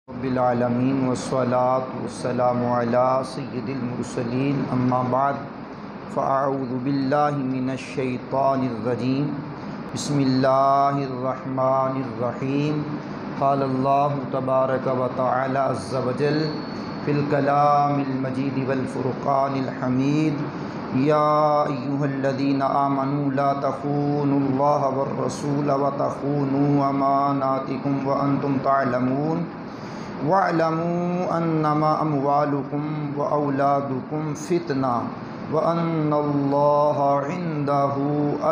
رب العالمین والصلاة والسلام علی سید المرسلین اما بعد فاعوذ باللہ من الشیطان الرجیم بسم اللہ الرحمن الرحیم قال اللہ تبارک و تعالی عز وجل فی الکلام المجید والفرقان الحمید یا ایہا الذین آمنوا لا تخونوا اللہ والرسول وتخونوا اماناتکم وانتم تعلمون وَاعْلَمُوا أَنَّمَا أَمْوَالُكُمْ وَأَوْلَادُكُمْ فِتْنَةٌ وَأَنَّ اللَّهَ عِندَهُ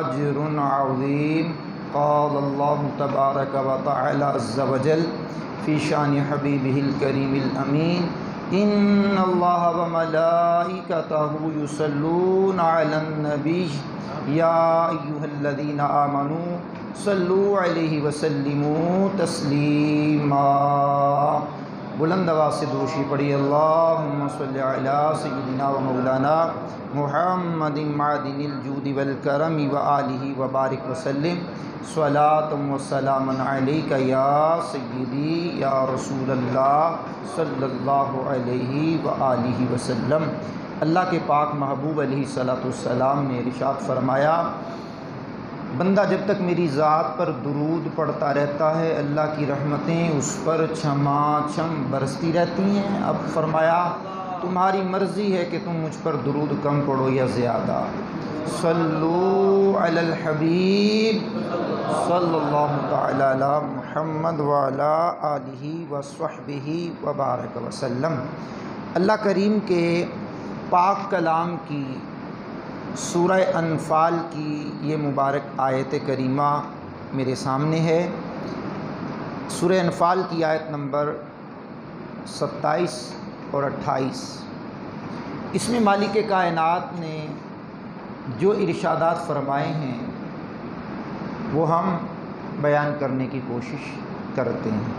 أَجْرٌ عَظِيمٌ قال اللہ تبارک و تعالی عز وجل فی شان حبیبہ الکریم الامین ان اللہ وملائکتہ یصلون علی النبی یا ایہا الذین آمنوا صلوا علیہ وسلموا تسلیما۔ بلند آواز سے دوشی پڑھی اللہم صلی علی سیدنا و مولانا محمد معدن الجود والکرم وآلہ وبارک وسلم صلاۃ و سلام علیک یا سیدی یا رسول اللہ صلی اللہ علیہ وآلہ وسلم۔ اللہ کے پاک محبوب علیہ السلام نے ارشاد فرمایا، بندہ جب تک میری ذات پر درود پڑھتا رہتا ہے اللہ کی رحمتیں اس پر چھما چھم برستی رہتی ہیں۔ اب فرمایا تمہاری مرضی ہے کہ تم مجھ پر درود کم پڑھو یا زیادہ۔ صلو علی الحبیب صلی اللہ تعالی علی محمد وعلی آلہ وصحبہ وبارک وسلم۔ اللہ کریم کے پاک کلام کی سورہ انفال کی یہ مبارک آیت کریمہ میرے سامنے ہے۔ سورہ انفال کی آیت نمبر 27 اور 28۔ اس میں مالک کائنات نے جو ارشادات فرمائے ہیں وہ ہم بیان کرنے کی کوشش کرتے ہیں۔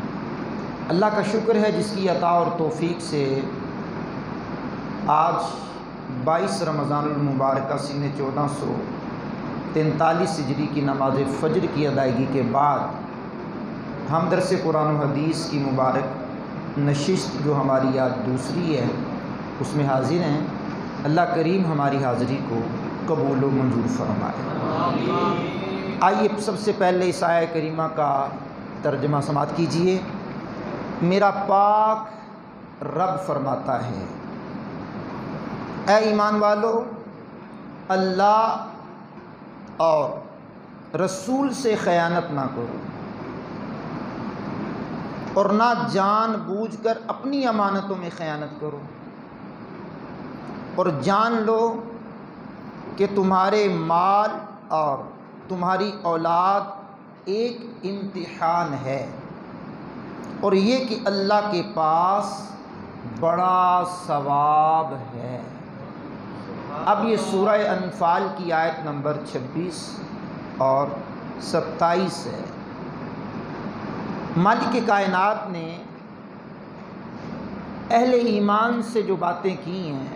اللہ کا شکر ہے جس کی عطا اور توفیق سے آج 22 رمضان المبارکہ سن 1443 ہجری کی نماز فجر کی ادائیگی کے بعد ہم درس قرآن و حدیث کی مبارک نشست جو ہماری آج دوسری ہے اس میں حاضر ہیں۔ اللہ کریم ہماری حاضری کو قبول و منظور فرمائے۔ آئیے سب سے پہلے اس آیہ کریمہ کا ترجمہ سماعت کیجیے۔ میرا پاک رب فرماتا ہے، اے ایمان والو، اللہ اور رسول سے خیانت نہ کرو اور نہ جان بوجھ کر اپنی امانتوں میں خیانت کرو، اور جان لو کہ تمہارے مال اور تمہاری اولاد ایک امتحان ہے، اور یہ کہ اللہ کے پاس بڑا ثواب ہے۔ اب یہ سورہ انفال کی آیت نمبر 26 اور 27 ہے۔ مالک کائنات نے اہل ایمان سے جو باتیں کی ہیں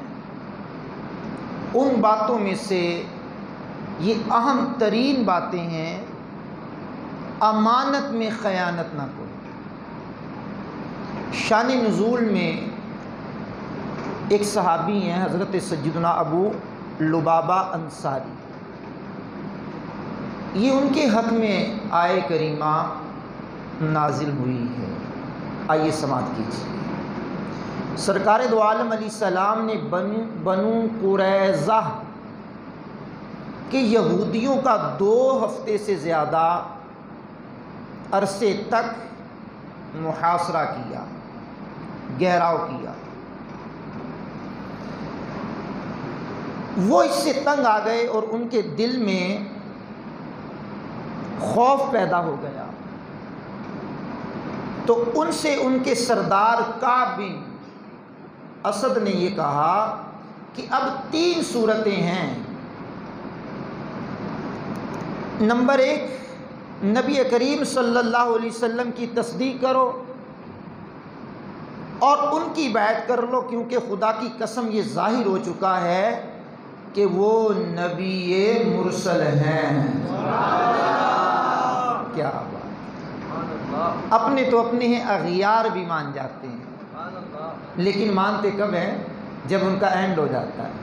ان باتوں میں سے یہ اہم ترین باتیں ہیں، امانت میں خیانت نہ کرو۔ شان نزول میں ایک صحابی ہیں حضرت سیدنا ابو لبابہ انصاری، یہ ان کے حق میں آیہ کریمہ نازل ہوئی ہے۔ آئیے سماعت کیجیے۔ سرکار دو عالم علیہ السلام نے بنو قریظہ کہ یہودیوں کا 2 ہفتے سے زیادہ عرصے تک محاصرہ کیا، گھیراؤ کیا۔ وہ اس سے تنگ آ گئے اور ان کے دل میں خوف پیدا ہو گیا، تو ان سے ان کے سردار کعب بن اسد نے یہ کہا کہ اب 3 صورتیں ہیں۔ نمبر 1، نبی کریم صلی اللہ علیہ وسلم کی تصدیق کرو اور ان کی بیعت کر لو، کیونکہ خدا کی قسم یہ ظاہر ہو چکا ہے کہ وہ نبی مرسل ہیں۔ کیا بات! اپنے تو اپنے ہیں، اغیار بھی مان جاتے ہیں، لیکن مانتے کب ہیں؟ جب ان کا اینڈ ہو جاتا ہے۔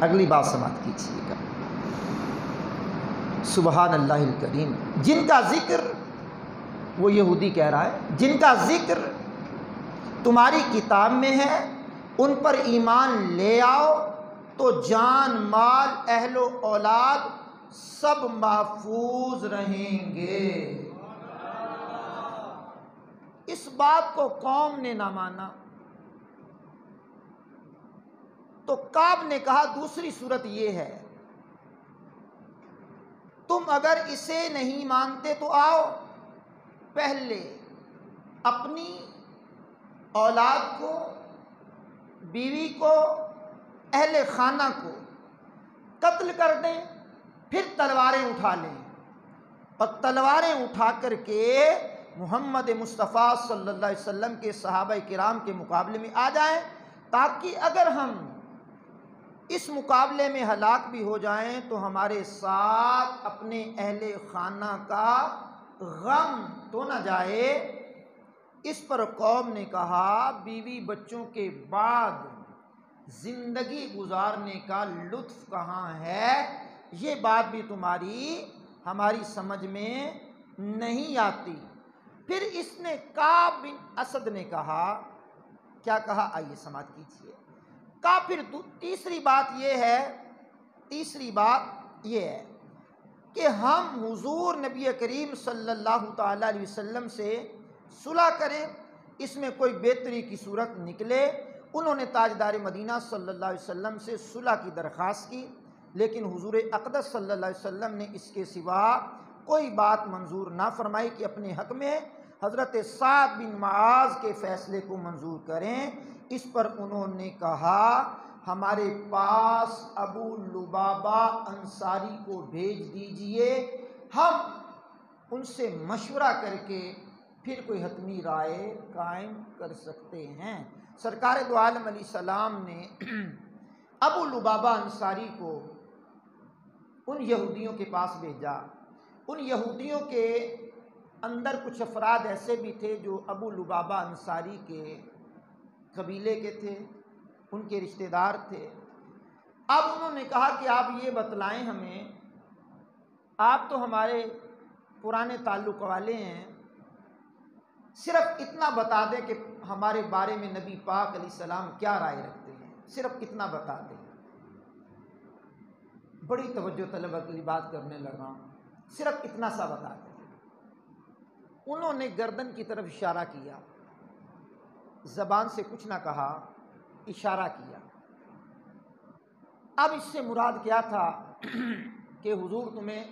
اگلی بات سماعت کیجیے گا۔ سبحان اللہ الکریم۔ جن کا ذکر، وہ یہودی کہہ رہا ہے، جن کا ذکر تمہاری کتاب میں ہے ان پر ایمان لے آؤ تو جان مال اہل و اولاد سب محفوظ رہیں گے۔ اس بات کو قوم نے نہ مانا تو کعب نے کہا دوسری صورت یہ ہے، تم اگر اسے نہیں مانتے تو آؤ پہلے اپنی اولاد کو، بیوی کو، اہل خانہ کو قتل کر دیں، پھر تلواریں اٹھا لیں، اور تلواریں اٹھا کر کے محمد مصطفیٰ صلی اللہ علیہ وسلم کے صحابہ کرام کے مقابلے میں آ جائیں، تاکہ اگر ہم اس مقابلے میں ہلاک بھی ہو جائیں تو ہمارے ساتھ اپنے اہل خانہ کا غم تو نہ جائے۔ اس پر قوم نے کہا بیوی بچوں کے بعد زندگی گزارنے کا لطف کہاں ہے؟ یہ بات بھی تمہاری ہماری سمجھ میں نہیں آتی۔ پھر اس نے کعب بن اسد نے کہا، کیا کہا؟ آئیے سماعت کیجیے۔ پھر تیسری بات یہ ہے کہ ہم حضور نبی کریم صلی اللہ تعالی علیہ وسلم سے صلح کریں، اس میں کوئی بہتری کی صورت نکلے۔ انہوں نے تاجدار مدینہ صلی اللہ علیہ وسلم سے صلح کی درخواست کی، لیکن حضور اقدس صلی اللہ علیہ وسلم نے اس کے سوا کوئی بات منظور نہ فرمائی کہ اپنے حق میں حضرت سعد بن معاذ کے فیصلے کو منظور کریں۔ اس پر انہوں نے کہا ہمارے پاس ابو لبابہ انصاری کو بھیج دیجئے، ہم ان سے مشورہ کر کے پھر کوئی حتمی رائے قائم کر سکتے ہیں۔ سرکار دو عالم علیہ السلام نے ابو لبابہ انصاری کو ان یہودیوں کے پاس بھیجا۔ ان یہودیوں کے اندر کچھ افراد ایسے بھی تھے جو ابو لبابہ انصاری کے قبیلے کے تھے، ان کے رشتہ دار تھے۔ اب انہوں نے کہا کہ آپ یہ بتلائیں ہمیں، آپ تو ہمارے پرانے تعلق والے ہیں، صرف اتنا بتا دیں کہ ہمارے بارے میں نبی پاک علیہ السلام کیا رائے رکھتے ہیں، صرف اتنا بتا دیں۔ بڑی توجہ طلب کی بات کرنے لگا، صرف اتنا سا بتا دیں۔ انہوں نے گردن کی طرف اشارہ کیا، زبان سے کچھ نہ کہا، اشارہ کیا۔ اب اس سے مراد کیا تھا کہ حضور تمہیں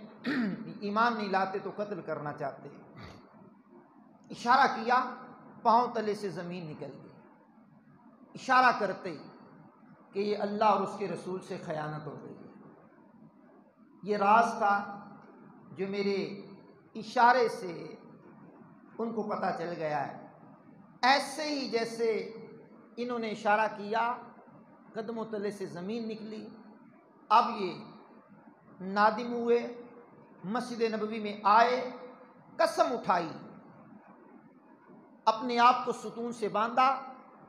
ایمان نہیں لاتے تو قتل کرنا چاہتے ہیں۔ اشارہ کیا، پاؤں تلے سے زمین نکل گئی، اشارہ کرتے کہ یہ اللہ اور اس کے رسول سے خیانت ہو گئی ہے۔ یہ راز تھا جو میرے اشارے سے ان کو پتہ چل گیا ہے۔ ایسے ہی جیسے انہوں نے اشارہ کیا، قدموں تلے سے زمین نکلی۔ اب یہ نادم ہوئے، مسجد نبوی میں آئے، قسم اٹھائی، اپنے آپ کو ستون سے باندھا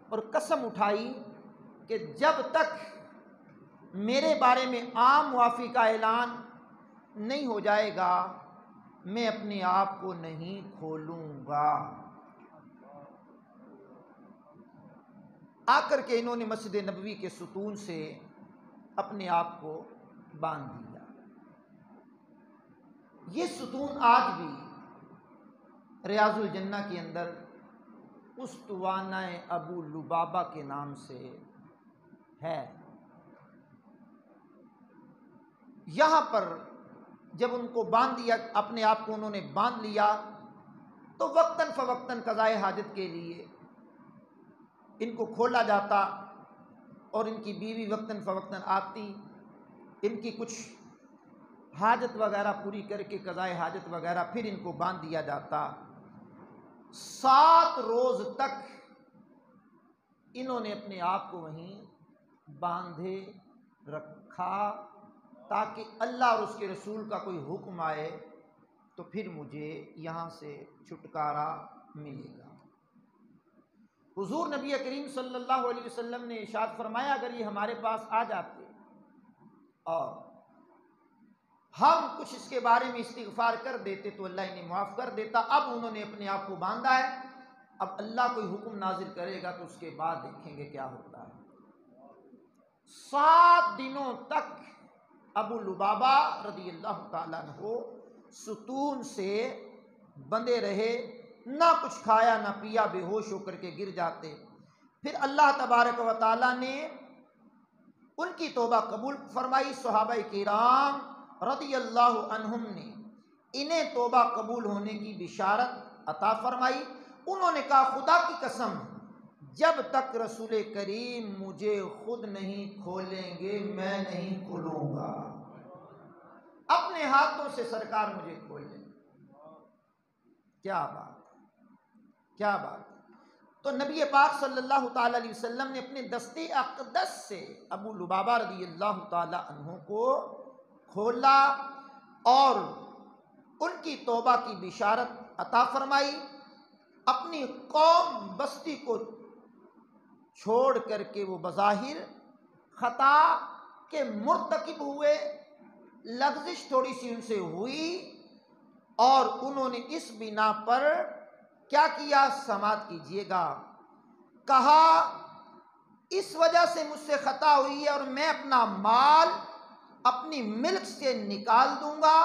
اور قسم اٹھائی کہ جب تک میرے بارے میں عام معافی کا اعلان نہیں ہو جائے گا میں اپنے آپ کو نہیں کھولوں گا۔ آ کر کے انہوں نے مسجد نبوی کے ستون سے اپنے آپ کو باندھ دیا۔ یہ ستون آج بھی ریاض الجنہ کے اندر استوانہ ابو لبابہ کے نام سے ہے۔ یہاں پر جب ان کو باندھ دیا، اپنے آپ کو انہوں نے باندھ لیا، تو وقتاً فوقتاً قضائے حاجت کے لیے ان کو کھولا جاتا اور ان کی بیوی وقتاً فوقتاً آتی، ان کی کچھ حاجت وغیرہ پوری کر کے قضائے حاجت وغیرہ، پھر ان کو باندھ دیا جاتا۔ 7 روز تک انہوں نے اپنے آپ کو وہیں باندھے رکھا تاکہ اللہ اور اس کے رسول کا کوئی حکم آئے تو پھر مجھے یہاں سے چھٹکارا ملے گا۔ حضور نبی کریم صلی اللہ علیہ وسلم نے ارشاد فرمایا اگر یہ ہمارے پاس آ جاتے اور ہم کچھ اس کے بارے میں استغفار کر دیتے تو اللہ انہیں معاف کر دیتا۔ اب انہوں نے اپنے آپ کو باندھا ہے، اب اللہ کوئی حکم نازل کرے گا تو اس کے بعد دیکھیں گے کیا ہوتا ہے۔ 7 دنوں تک ابو لبابہ رضی اللہ تعالیٰ عنہ ستون سے بندے رہے، نہ کچھ کھایا نہ پیا، بے ہوش ہو کر کے گر جاتے۔ پھر اللہ تبارک و تعالیٰ نے ان کی توبہ قبول فرمائی۔ صحابہ کرام رضی اللہ عنہم نے انہیں توبہ قبول ہونے کی بشارت عطا فرمائی۔ انہوں نے کہا خدا کی قسم جب تک رسول کریم مجھے خود نہیں کھولیں گے میں نہیں کھولوں گا، اپنے ہاتھوں سے سرکار مجھے کھول لیں۔ کیا بات، کیا بات۔ تو نبی پاک صلی اللہ تعالیٰ علیہ وسلم نے اپنے دستے اقدس سے ابو لبابہ رضی اللہ تعالیٰ عنہ کو کھولا اور ان کی توبہ کی بشارت عطا فرمائی۔ اپنی قوم بستی کو چھوڑ کر کے وہ بظاہر خطا کے مرتکب ہوئے، لغزش تھوڑی سی ان سے ہوئی اور انہوں نے اس بنا پر کیا کیا، سماعت کیجئے گا، کہا اس وجہ سے مجھ سے خطا ہوئی ہے اور میں اپنا مال اپنی ملک سے نکال دوں گا،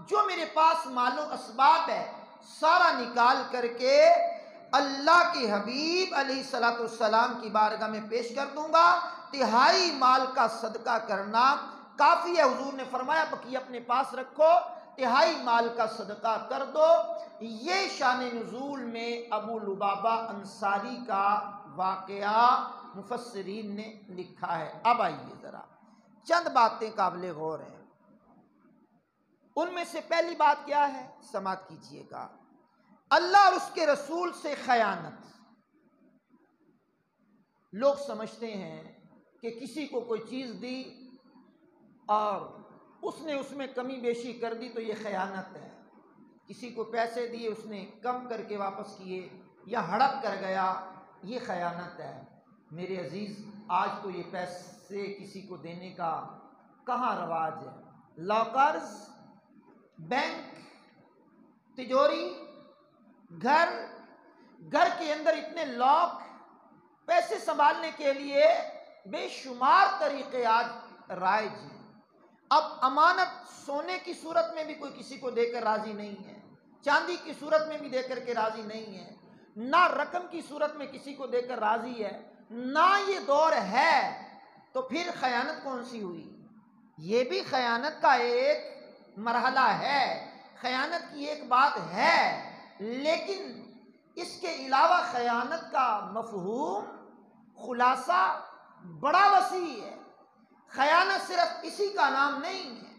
جو میرے پاس مال و اسباب ہے سارا نکال کر کے اللہ کے حبیب علیہ السلام کی بارگاہ میں پیش کر دوں گا، 1/3 مال کا صدقہ کرنا کافی ہے۔ حضور نے فرمایا بقیہ اپنے پاس رکھو، 1/3 مال کا صدقہ کر دو۔ یہ شان نزول میں ابو لبابہ انصاری کا واقعہ مفسرین نے لکھا ہے۔ اب آئیے ذرا چند باتیں قابل غور ہیں، ان میں سے پہلی بات کیا ہے، سماعت کیجئے گا، اللہ اور اس کے رسول سے خیانت۔ لوگ سمجھتے ہیں کہ کسی کو کوئی چیز دی اور اس نے اس میں کمی بیشی کر دی تو یہ خیانت ہے، کسی کو پیسے دیے اس نے کم کر کے واپس کیے یا ہڑپ کر گیا، یہ خیانت ہے۔ میرے عزیز آج تو یہ پیسے کسی کو دینے کا کہاں رواج ہے، لاکرز، بینک، تجوری، گھر کے اندر اتنے لاک، پیسے سنبھالنے کے لیے بے شمار طریقے آج رائج ہیں۔ اب امانت سونے کی صورت میں بھی کوئی کسی کو دے کر راضی نہیں ہے، چاندی کی صورت میں بھی دے کر کے راضی نہیں ہے، نہ رقم کی صورت میں کسی کو دے کر راضی ہے، نہ یہ دور ہے، تو پھر خیانت کون سی ہوئی؟ یہ بھی خیانت کا ایک مرحلہ ہے، خیانت کی ایک بات ہے، لیکن اس کے علاوہ خیانت کا مفہوم خلاصہ بڑا وسیع ہے۔ خیانت صرف اسی کا نام نہیں ہے،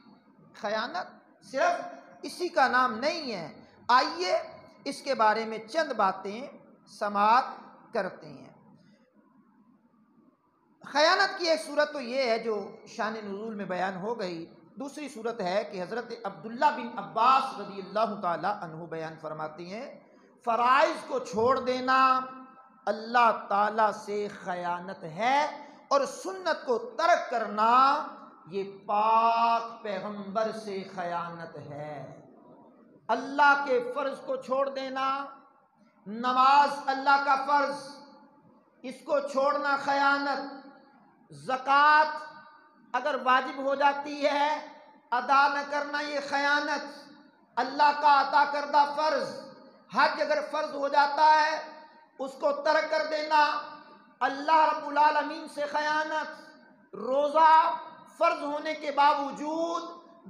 خیانت صرف اسی کا نام نہیں ہے۔ آئیے اس کے بارے میں چند باتیں سماعت کرتے ہیں۔ خیانت کی ایک صورت تو یہ ہے جو شان نزول میں بیان ہو گئی، دوسری صورت ہے کہ حضرت عبداللہ بن عباس رضی اللہ تعالی عنہ بیان فرماتے ہیں فرائض کو چھوڑ دینا اللہ تعالیٰ سے خیانت ہے، اور سنت کو ترک کرنا یہ پاک پیغمبر سے خیانت ہے۔ اللہ کے فرض کو چھوڑ دینا، نماز اللہ کا فرض، اس کو چھوڑنا خیانت، زکوٰۃ اگر واجب ہو جاتی ہے ادا نہ کرنا یہ خیانت، اللہ کا عطا کردہ فرض، حج اگر فرض ہو جاتا ہے اس کو ترک کر دینا اللہ رب العالمین سے خیانت، روزہ فرض ہونے کے باوجود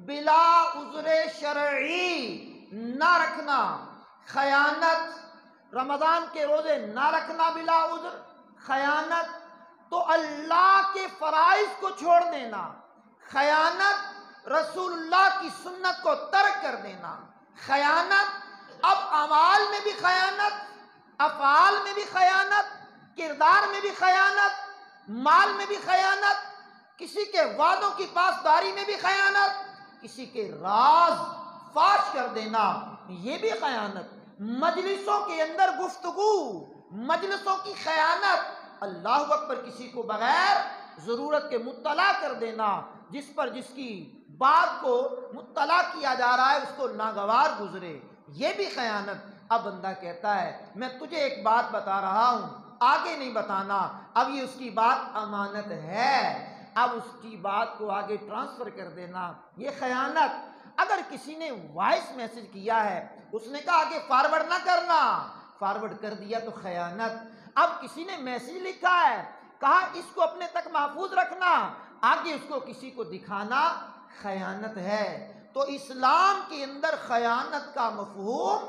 بلا عذر شرعی نہ رکھنا خیانت، رمضان کے روزے نہ رکھنا بلا عذر خیانت، تو اللہ کے فرائض کو چھوڑ دینا خیانت، رسول اللہ کی سنت کو ترک کر دینا خیانت۔ اب اعمال میں بھی خیانت، افعال میں بھی خیانت، کردار میں بھی خیانت، مال میں بھی خیانت، کسی کے وعدوں کی پاسداری میں بھی خیانت، کسی کے راز فاش کر دینا یہ بھی خیانت۔ مجلسوں کے اندر گفتگو، مجلسوں کی خیانت، اللہ اکبر، کسی کو بغیر ضرورت کے مطلع کر دینا، جس پر جس کی بات کو مطلع کیا جا رہا ہے اس کو ناگوار گزرے، یہ بھی خیانت۔ اب بندہ کہتا ہے میں تجھے ایک بات بتا رہا ہوں، آگے نہیں بتانا، اب یہ اس کی بات امانت ہے، اب اس کی بات کو آگے ٹرانسفر کر دینا، یہ خیانت۔ اگر کسی نے وائس میسج کیا ہے، اس نے کہا آگے فارورڈ نہ کرنا، فارورڈ کر دیا تو خیانت۔ اب کسی نے میسج لکھا ہے، کہا اس کو اپنے تک محفوظ رکھنا، آگے اس کو کسی کو دکھانا، خیانت ہے۔ تو اسلام کے اندر خیانت کا مفہوم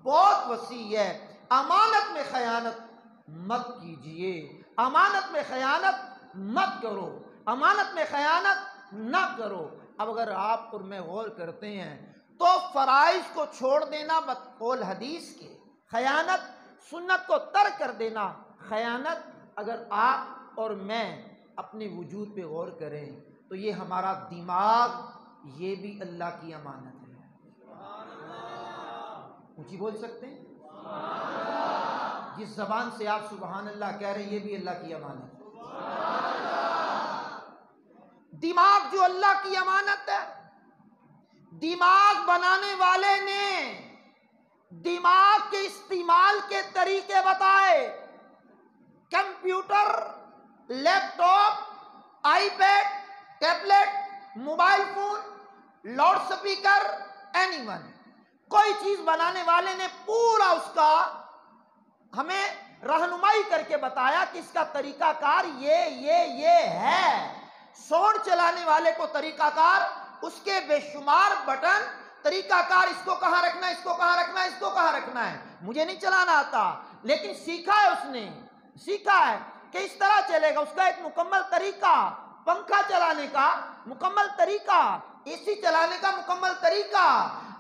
بہت وسیع ہے۔ امانت میں خیانت مت کیجئے، امانت میں خیانت مت کرو، امانت میں خیانت نہ کرو۔ اب اگر آپ اور میں غور کرتے ہیں تو فرائض کو چھوڑ دینا بقول حدیث کے خیانت، سنت کو ترک کر دینا خیانت۔ اگر آپ اور میں اپنے وجود پہ غور کریں تو یہ ہمارا دماغ، یہ بھی اللہ کی امانت ہے۔ اونچی بول سکتے ہیں؟ جس زبان سے آپ سبحان اللہ کہہ رہے ہیں یہ بھی اللہ کی امانت ہے۔ دماغ جو اللہ کی امانت ہے، دماغ بنانے والے نے دماغ کے استعمال کے طریقے بتائے۔ Computer, laptop, iPad, tablet, mobile phone, loudspeaker, any one, کوئی چیز بنانے والے نے پورا اس کا ہمیں رہنمائی کر کے بتایا کہ اس کا طریقہ کار یہ ہے۔ سونڈ چلانے والے کو طریقہ کار، اس کے بے شمار بٹن، طریقہ کار، اس کو کہاں رکھنا ہے، اس کو کہاں رکھنا ہے، اس کو کہاں رکھنا ہے۔ مجھے نہیں چلانا آتا لیکن سیکھا ہے، اس نے سیکھا ہے کہ اس طرح چلے گا، اس کا ایک مکمل طریقہ، پنکھا چلانے کا مکمل طریقہ، اے سی چلانے کا مکمل طریقہ۔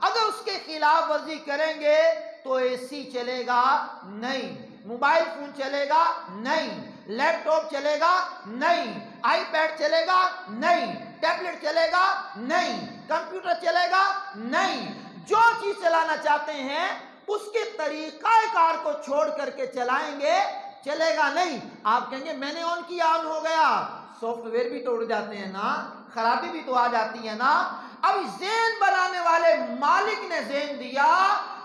اگر اس کے خلاف ورزی کریں گے تو اے سی چلے گا نہیں، موبائل فون چلے گا نہیں، لیپ ٹاپ چلے گا نہیں، آئی پیڈ چلے گا نہیں، ٹیبلٹ چلے گا نہیں، کمپیوٹر چلے گا نہیں۔ جو چیز چلانا چاہتے ہیں اس کے طریقہ کار کو چھوڑ کر کے چلائیں گے، چلے گا نہیں۔ آپ کہیں گے میں نے آن کیا آن ہو گیا، سافٹ ویئر بھی توڑ جاتے ہیں نا، خرابی بھی تو آ جاتی ہے نا۔ اب ذہن بنانے والے مالک نے ذہن دیا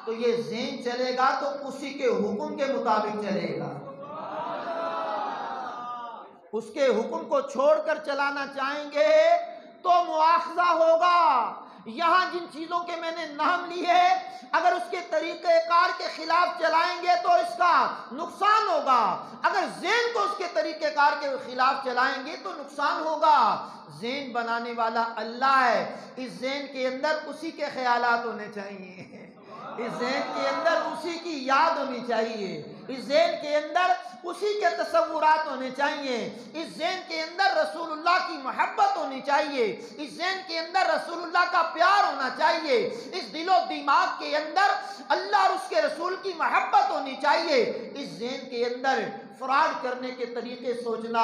تو یہ ذہن چلے گا تو اسی کے حکم کے مطابق چلے گا۔ اس کے حکم کو چھوڑ کر چلانا چاہیں گے تو مواخذہ ہوگا۔ یہاں جن چیزوں کے میں نے نام لیے، اگر اس کے طریقہ کار کے خلاف چلائیں گے تو اس کا نقصان ہوگا، اگر ذہن کو اس کے طریقہ کار کے خلاف چلائیں گے تو نقصان ہوگا۔ ذہن بنانے والا اللہ ہے، اس ذہن کے اندر اسی کے خیالات ہونے چاہیے، اس ذہن کے اندر اسی کی یاد ہونی چاہیے، اس ذہن کے اندر اسی کے تصورات ہونے چاہیے، اس ذہن کے اندر رسول اللہ کی محبت ہونی چاہیے، اس ذہن کے اندر رسول اللہ کا پیار ہونا چاہیے، اس دل و دماغ کے اندر اللہ اور اس کے رسول کی محبت ہونی چاہیے۔ اس ذہن کے اندر فراڈ کرنے کے طریقے سوچنا،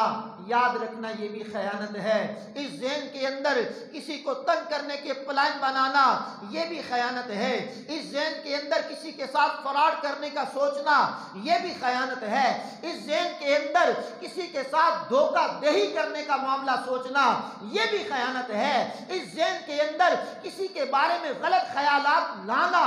یاد رکھنا، یہ بھی خیانت ہے۔ اس ذہن کے اندر کسی کو تنگ کرنے کے پلان بنانا، یہ بھی خیانت ہے۔ اس ذہن کے اندر کسی کے ساتھ فراڈ کرنے کا سوچنا، یہ بھی خیانت ہے۔ اس ذہن کے اندر کسی کے ساتھ دھوکہ دہی کرنے کا معاملہ سوچنا، یہ بھی خیانت ہے۔ اس ذہن کے اندر کسی کے بارے میں غلط خیالات لانا،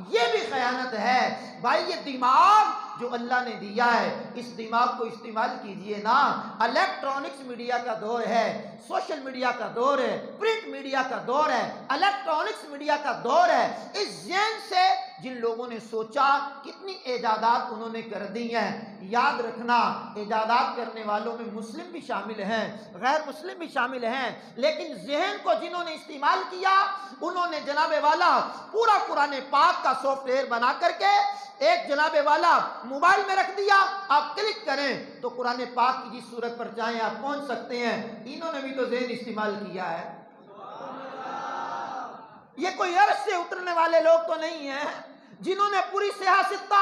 یہ بھی خیانت ہے۔ بھائی یہ دماغ جو اللہ نے دیا ہے، اس دماغ کو استعمال کیجئے نا۔ الیکٹرانکس میڈیا کا دور ہے، سوشل میڈیا کا دور ہے، پرنٹ میڈیا کا دور ہے، الیکٹرانکس میڈیا کا دور ہے۔ اس ذہن سے جن لوگوں نے سوچا کتنی ایجادات انہوں نے کر دی ہیں۔ یاد رکھنا ایجادات کرنے والوں میں مسلم بھی شامل ہیں، غیر مسلم بھی شامل ہیں، لیکن ذہن کو جنہوں نے استعمال کیا انہوں نے جناب والا پورا قرآن پاک کا سافٹ ویئر بنا کر کے ایک جناب والا موبائل میں رکھ دیا، آپ کلک کریں تو قرآن پاک کی جس سورت پر چاہیں آپ پہنچ سکتے ہیں۔ انہوں نے بھی تو ذہن استعمال کیا ہے، یہ کوئی عرش سے اترنے والے لوگ تو نہیں ہیں جنہوں نے پوری سیاستہ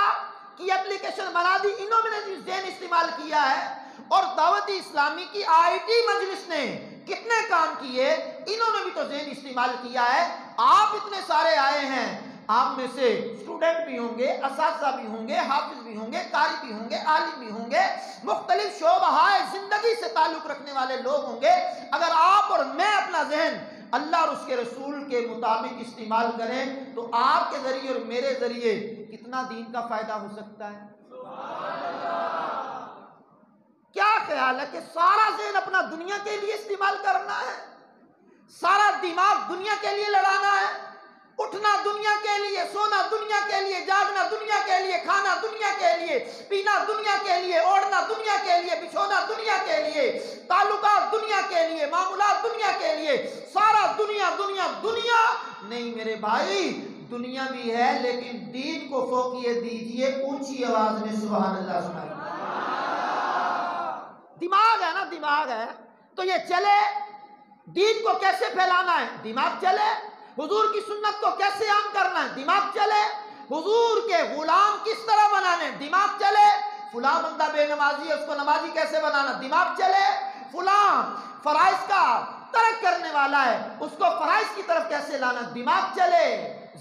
کی اپلیکیشن بنا دی، انہوں نے ذہن استعمال کیا ہے۔ اور دعوت اسلامی کی آئی مجلس نے کتنے کام کیے، انہوں نے بھی تو ذہن استعمال کیا ہے۔ آپ اتنے سارے آئے ہیں، آپ میں سے اسٹوڈنٹ بھی ہوں گے، اساتذہ بھی ہوں گے، حافظ بھی ہوں گے، قاری بھی ہوں گے، عالم بھی ہوں گے، مختلف شعبہ زندگی سے تعلق رکھنے والے لوگ ہوں گے۔ اگر آپ اور میں اپنا ذہن اللہ اور اس کے رسول کے مطابق استعمال کریں تو آپ کے ذریعے اور میرے ذریعے کتنا دین کا فائدہ ہو سکتا ہے۔ کیا خیال ہے کہ سارا ذہن اپنا دنیا کے لیے استعمال کرنا ہے، سارا دماغ دنیا کے لیے لڑانا ہے، اٹھنا دنیا کے لیے، سونا دنیا کے لیے، جاگنا دنیا کے لیے، کھانا دنیا کے لیے، پینا دنیا کے لیے، اوڑھنا دنیا کے لیے، بچھونا دنیا کے لیے، تعلقات دنیا کے لیے، معاملات دنیا کے لیے، سارا دنیا دنیا دنیا نہیں میرے بھائی، دنیا بھی ہے لیکن دین کو فوقیت دیجئے، اونچی آواز میں سبحان اللہ سنائیے۔ دماغ ہے نا، دماغ ہے تو یہ چلے، دین کو کیسے پھیلانا ہے دماغ چلے، حضور کی سنت کو کیسے عام کرنا ہے دماغ چلے، حضور کے غلام کس طرح بنانے دماغ چلے، فلاں بندہ بے نمازی ہے اس کو نمازی کیسے بنانا دماغ چلے، فلاں فرائض کا ترک کرنے والا ہے اس کو فرائض کی طرف کیسے لانا دماغ چلے،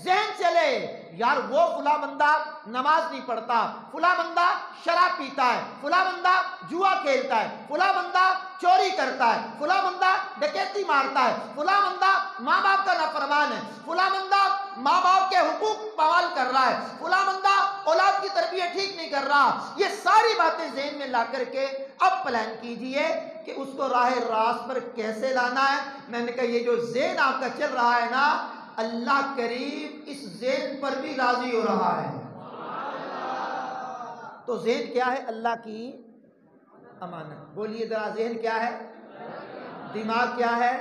ذہن چلے، یار وہ فلاں بندہ نماز نہیں پڑھتا، فلاں بندہ شراب پیتا ہے، فلاں بندہ جوا کھیلتا ہے، فلاں بندہ چوری کرتا ہے، فلاں بندہ ڈکیتی مارتا ہے، فلاں بندہ ماں باپ کا نافرمان ہے، فلاں بندہ ماں باپ کے حقوق پامال کر رہا ہے، فلاں بندہ اولاد کی تربیت ٹھیک نہیں کر رہا۔ یہ ساری باتیں ذہن میں لا کر کے اب پلان کیجئے کہ اس کو راہ راست پر کیسے لانا ہے۔ میں نے کہا یہ جو ذہن آپ کا چل رہا ہے نا، اللہ کریم اس ذہن پر بھی راضی ہو رہا ہے۔ تو ذہن کیا ہے اللہ کی امانت، بولیے ذرا ذہن کیا ہے، دماغ کیا ہے،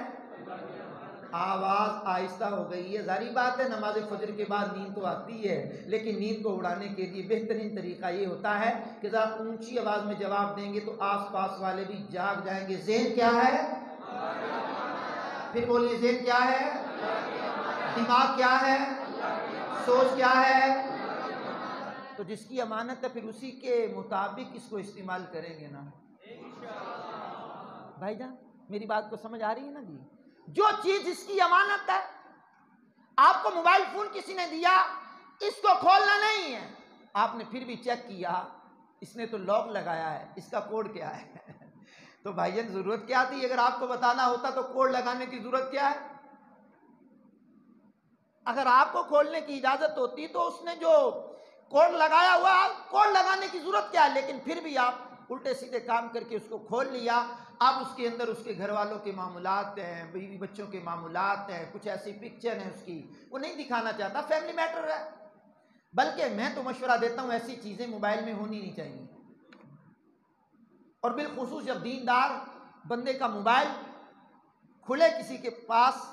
آواز آہستہ ہو گئی ہے، ظاہری بات ہے نماز فجر کے بعد نیند تو آتی ہے لیکن نیند کو اڑانے کے لیے بہترین طریقہ یہ ہوتا ہے کہ ذرا اونچی آواز میں جواب دیں گے تو آس پاس والے بھی جاگ جائیں گے۔ ذہن کیا ہے، پھر بولیے ذہن کیا ہے، دماغ کیا ہے، سوچ کیا ہے، تو جس کی امانت ہے پھر اسی کے مطابق اس کو استعمال کریں گے نا بھائی جان، میری بات کو سمجھ آ رہی ہے نا جی؟ جو چیز جس کی امانت ہے، آپ کو موبائل فون کسی نے دیا، اس کو کھولنا نہیں ہے، آپ نے پھر بھی چیک کیا، اس نے تو لاک لگایا ہے، اس کا کوڈ کیا ہے تو بھائی جان ضرورت کیا تھی، اگر آپ کو بتانا ہوتا تو کوڈ لگانے کی ضرورت کیا ہے؟ اگر آپ کو کھولنے کی اجازت ہوتی تو اس نے جو کوڈ لگایا ہوا کوڈ لگانے کی ضرورت کیا ہے، لیکن پھر بھی آپ الٹے سیدھے کام کر کے اس کو کھول لیا۔ اب اس کے اندر اس کے گھر والوں کے معاملات ہیں، بیوی بچوں کے معاملات ہیں، کچھ ایسی پکچر ہیں اس کی وہ نہیں دکھانا چاہتا، فیملی میٹر ہے، بلکہ میں تو مشورہ دیتا ہوں ایسی چیزیں موبائل میں ہونی نہیں چاہیے، اور بالخصوص جب دیندار بندے کا موبائل کھلے کسی کے پاس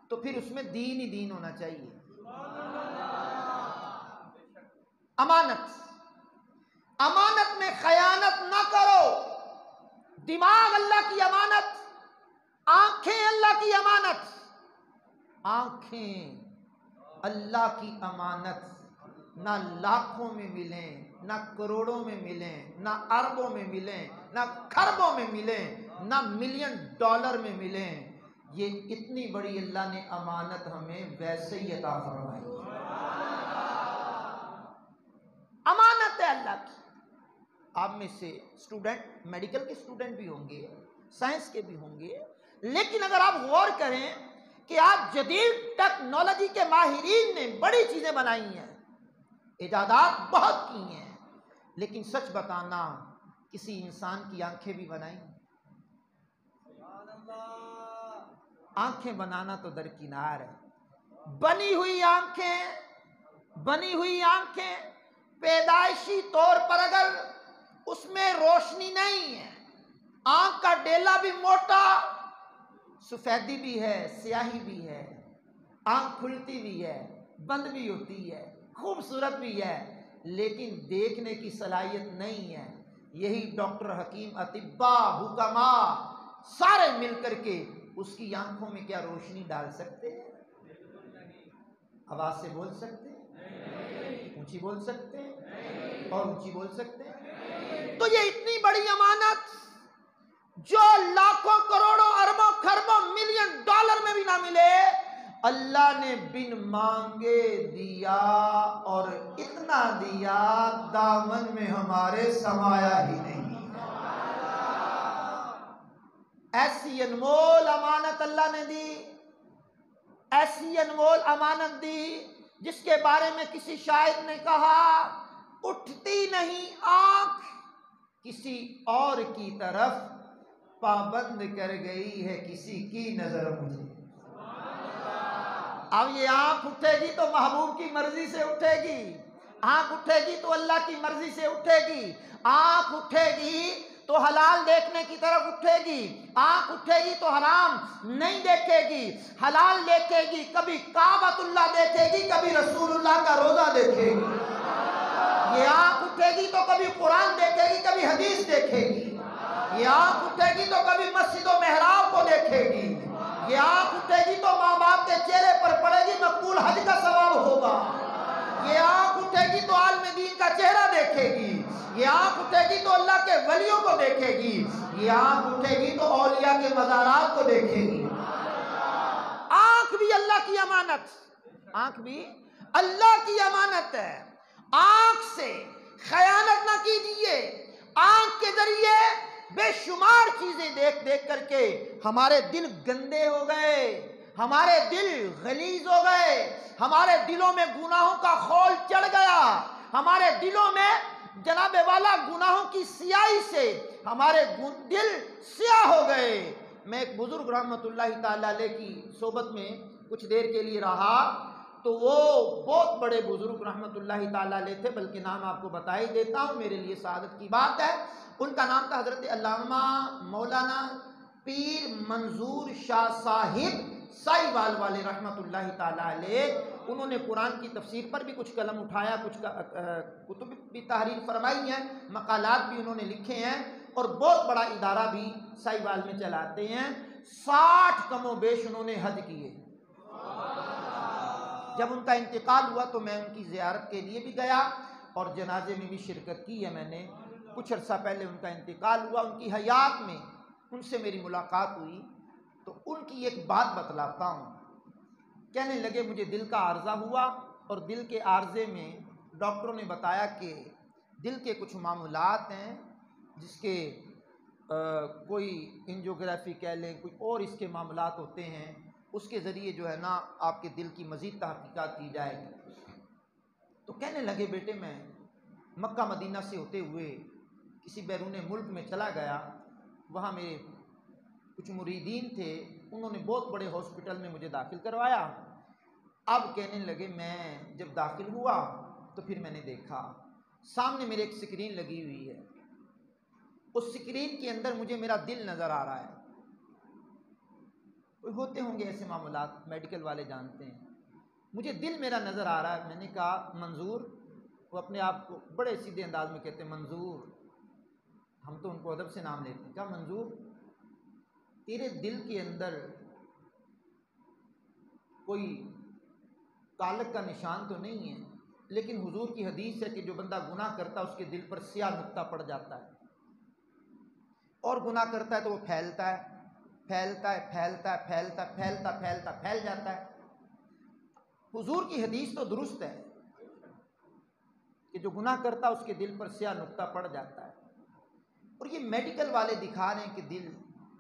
تو پھر اس میں دین ہی دین ہونا چاہیے۔ امانت، امانت میں خیانت نہ کرو، دماغ اللہ کی امانت، آنکھیں اللہ کی امانت، آنکھیں اللہ کی امانت نہ لاکھوں میں ملیں، نہ کروڑوں میں ملیں، نہ اربوں میں ملیں، نہ کھربوں میں ملیں، نہ ملین ڈالر میں ملیں، یہ اتنی بڑی اللہ نے امانت ہمیں ویسے ہی عطا فرمائی۔ امانت ہے اللہ کی۔ آپ میں سے اسٹوڈنٹ، میڈیکل کے اسٹوڈنٹ بھی ہوں گے، سائنس کے بھی ہوں گے، لیکن اگر آپ غور کریں کہ آج جدید ٹیکنالوجی کے ماہرین نے بڑی چیزیں بنائی ہیں، ایجادات بہت کی ہیں، لیکن سچ بتانا کسی انسان کی آنکھیں بھی بنائیں، آنکھیں بنانا تو درکنار ہے، بنی ہوئی آنکھیں پیدائشی طور پر اگر اس میں روشنی نہیں ہے، آنکھ کا ڈیلا بھی موٹا، سفیدی بھی ہے، سیاہی بھی ہے، آنکھ کھلتی بھی ہے، بند بھی ہوتی ہے، خوبصورت بھی ہے، لیکن دیکھنے کی صلاحیت نہیں ہے۔ یہی ڈاکٹر، حکیم، اطباء، حکماء سارے مل کر کے اس کی آنکھوں میں کیا روشنی ڈال سکتے ہیں؟ آواز سے بول سکتے ہیں؟ اونچی بول سکتے ہیں؟ اور اونچی بول سکتے ہیں؟ تو یہ اتنی بڑی امانت جو لاکھوں کروڑوں اربوں کھربوں ملین ڈالر میں بھی نہ ملے، اللہ نے بن مانگے دیا اور اتنا دیا دامن میں ہمارے سمایا ہی نہیں۔ ایسی انمول امانت اللہ نے دی، ایسی انمول امانت دی جس کے بارے میں کسی شاعر نے کہا اٹھتی نہیں آنکھ کسی اور کی طرف، پابند کر گئی ہے کسی کی نظر مجھے۔ اب یہ آنکھ اٹھے گی تو محبوب کی مرضی سے اٹھے گی، آنکھ اٹھے گی تو اللہ کی مرضی سے اٹھے گی، آنکھ اٹھے گی تو حلال دیکھنے کی طرف اٹھے گی، آنکھ اٹھے گی تو حرام نہیں دیکھے گی، حلال دیکھے گی، کبھی کعبۃ اللہ دیکھے گی، کبھی رسول اللہ کا روزہ دیکھے گی۔ یہ آنکھ اٹھے گی تو کبھی قرآن دیکھے گی، کبھی حدیث دیکھے گی، یہ آنکھ اٹھے گی تو کبھی مسجد و محراب کو دیکھے گی، یہ آنکھ اٹھے گی تو ماں باپ کے چہرے پر پڑے گی مقبول حج کا ثواب ہوگا، یہ آنکھ اٹھے گی تو عالم دین کا چہرہ دیکھے گی، یہ آنکھ اٹھے گی تو اللہ کے ولیوں کو دیکھے گی، یہ آنکھ اٹھے گی تو اولیاء کے مزارات کو دیکھے گی۔ آنکھ بھی اللہ کی امانت، آنکھ بھی اللہ کی امانت ہے۔ آنکھ سے خیانت نہ کیجیے، آنکھ کے ذریعے بے شمار چیزیں دیکھ دیکھ کر کے ہمارے دل گندے ہو گئے، ہمارے دل غلیظ ہو گئے، ہمارے دلوں میں گناہوں کا خول چڑھ گیا، ہمارے دلوں میں جناب والا گناہوں کی سیاہی سے ہمارے دل سیاہ ہو گئے۔ میں ایک بزرگ رحمت اللہ تعالیٰ علیہ کی صحبت میں کچھ دیر کے لیے رہا، تو وہ بہت بڑے بزرگ رحمت اللہ تعالیٰ علیہ تھے، بلکہ نام آپ کو بتا ہی دیتا ہوں، میرے لیے سعادت کی بات ہے۔ ان کا نام تھا حضرت علامہ مولانا پیر منظور شاہ صاحب سائیوال والے رحمت اللہ تعالیٰ علیہ۔ انہوں نے قرآن کی تفسیر پر بھی کچھ قلم اٹھایا، کچھ کتب بھی تحریر فرمائی ہیں، مقالات بھی انہوں نے لکھے ہیں، اور بہت بڑا ادارہ بھی سائیوال میں چلاتے ہیں۔ 60 کم و بیش انہوں نے حج کیے۔ جب ان کا انتقال ہوا تو میں ان کی زیارت کے لیے بھی گیا اور جنازے میں بھی شرکت کی ہے میں نے۔ کچھ عرصہ پہلے ان کا انتقال ہوا، ان کی حیات میں ان سے میری ملاقات ہوئی تو ان کی ایک بات بتلاتا ہوں۔ کہنے لگے مجھے دل کا عارضہ ہوا، اور دل کے عارضے میں ڈاکٹروں نے بتایا کہ دل کے کچھ معمولات ہیں جس کے کوئی انجیوگرافی کہہ لیں، کوئی اور اس کے معاملات ہوتے ہیں، اس کے ذریعے جو ہے نا آپ کے دل کی مزید تحقیقات کی جائے گی۔ تو کہنے لگے بیٹے میں مکہ مدینہ سے ہوتے ہوئے کسی بیرون ملک میں چلا گیا، وہاں میرے کچھ مریدین تھے، انہوں نے بہت بڑے ہاسپٹل میں مجھے داخل کروایا۔ اب کہنے لگے میں جب داخل ہوا تو پھر میں نے دیکھا سامنے میرے ایک سکرین لگی ہوئی ہے، اس سکرین کے اندر مجھے میرا دل نظر آ رہا ہے۔ کوئی ہوتے ہوں گے ایسے معاملات، میڈیکل والے جانتے ہیں، مجھے دل میرا نظر آ رہا ہے۔ میں نے کہا منظور، وہ اپنے آپ کو بڑے سیدھے انداز میں کہتے ہیں منظور، ہم تو ان کو ادب سے نام لیتے ہیں۔ کہا منظور تیرے دل کے اندر کوئی تعلق کا نشان تو نہیں ہے، لیکن حضور کی حدیث ہے کہ جو بندہ گناہ کرتا ہے اس کے دل پر سیاہ نقطہ پڑ جاتا ہے، اور گناہ کرتا ہے تو وہ پھیلتا ہے پھیلتا ہے پھیلتا ہے پھیلتا پھیلتا پھیلتا پھیل جاتا ہے۔ حضور کی حدیث تو درست ہے کہ جو گناہ کرتا ہے اس کے دل پر سیاہ نقطہ پڑ جاتا ہے، اور یہ میڈیکل والے دکھا رہے ہیں کہ دل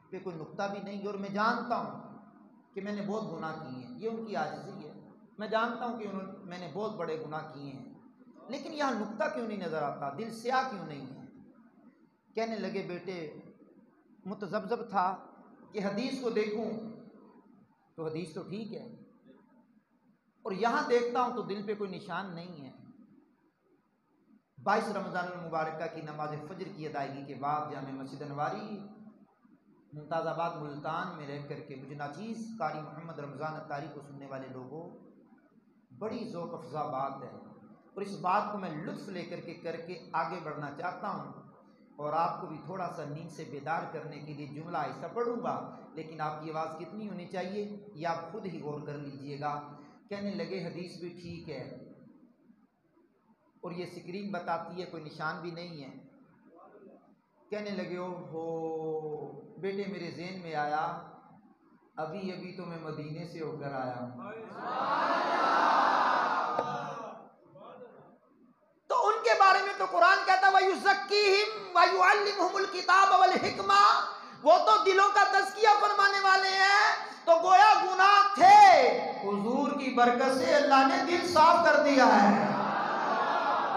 پہ کوئی نقطہ بھی نہیں ہے، اور میں جانتا ہوں کہ میں نے بہت گناہ کیے ہیں، یہ ان کی عاجزی ہے، میں جانتا ہوں کہ میں نے بہت بڑے گناہ کیے ہیں، لیکن یہاں نقطہ کیوں نہیں نظر آتا، دل سیاہ کیوں نہیں ہے؟ کہنے لگے بیٹے متذبذب تھا کہ حدیث کو دیکھوں تو حدیث تو ٹھیک ہے، اور یہاں دیکھتا ہوں تو دل پہ کوئی نشان نہیں ہے۔ 22 رمضان المبارکہ کی نماز فجر کی ادائیگی کے بعد جامع مسجد انواری ممتاز آباد ملتان میں رہ کر کے مجھے ناچیز قاری محمد رمضان اتاری کو سننے والے لوگوں، بڑی ذوق افزا بات ہے، اور اس بات کو میں لطف لے کر کے آگے بڑھنا چاہتا ہوں، اور آپ کو بھی تھوڑا سا نیند سے بیدار کرنے کے لیے جملہ ایسا پڑھوں گا، لیکن آپ کی آواز کتنی ہونی چاہیے یہ آپ خود ہی غور کر لیجئے گا۔ کہنے لگے حدیث بھی ٹھیک ہے، اور یہ سکرین بتاتی ہے کوئی نشان بھی نہیں ہے۔ کہنے لگے او ہو بیٹے میرے ذہن میں آیا ابھی ابھی تو میں مدینے سے ہو کر آیا ہوں. تو ان کے بارے میں تو قرآن کہتا ہے وَيُزَكِّيهِمْ وَيُعَلِّمُهُمُ الْكِتَابَ وَالْحِكْمَةَ، وہ تو دلوں کا تزکیہ فرمانے والے ہیں. تو گویا گناہ تھے، حضور کی برکت سے اللہ نے دل صاف کر دیا ہے،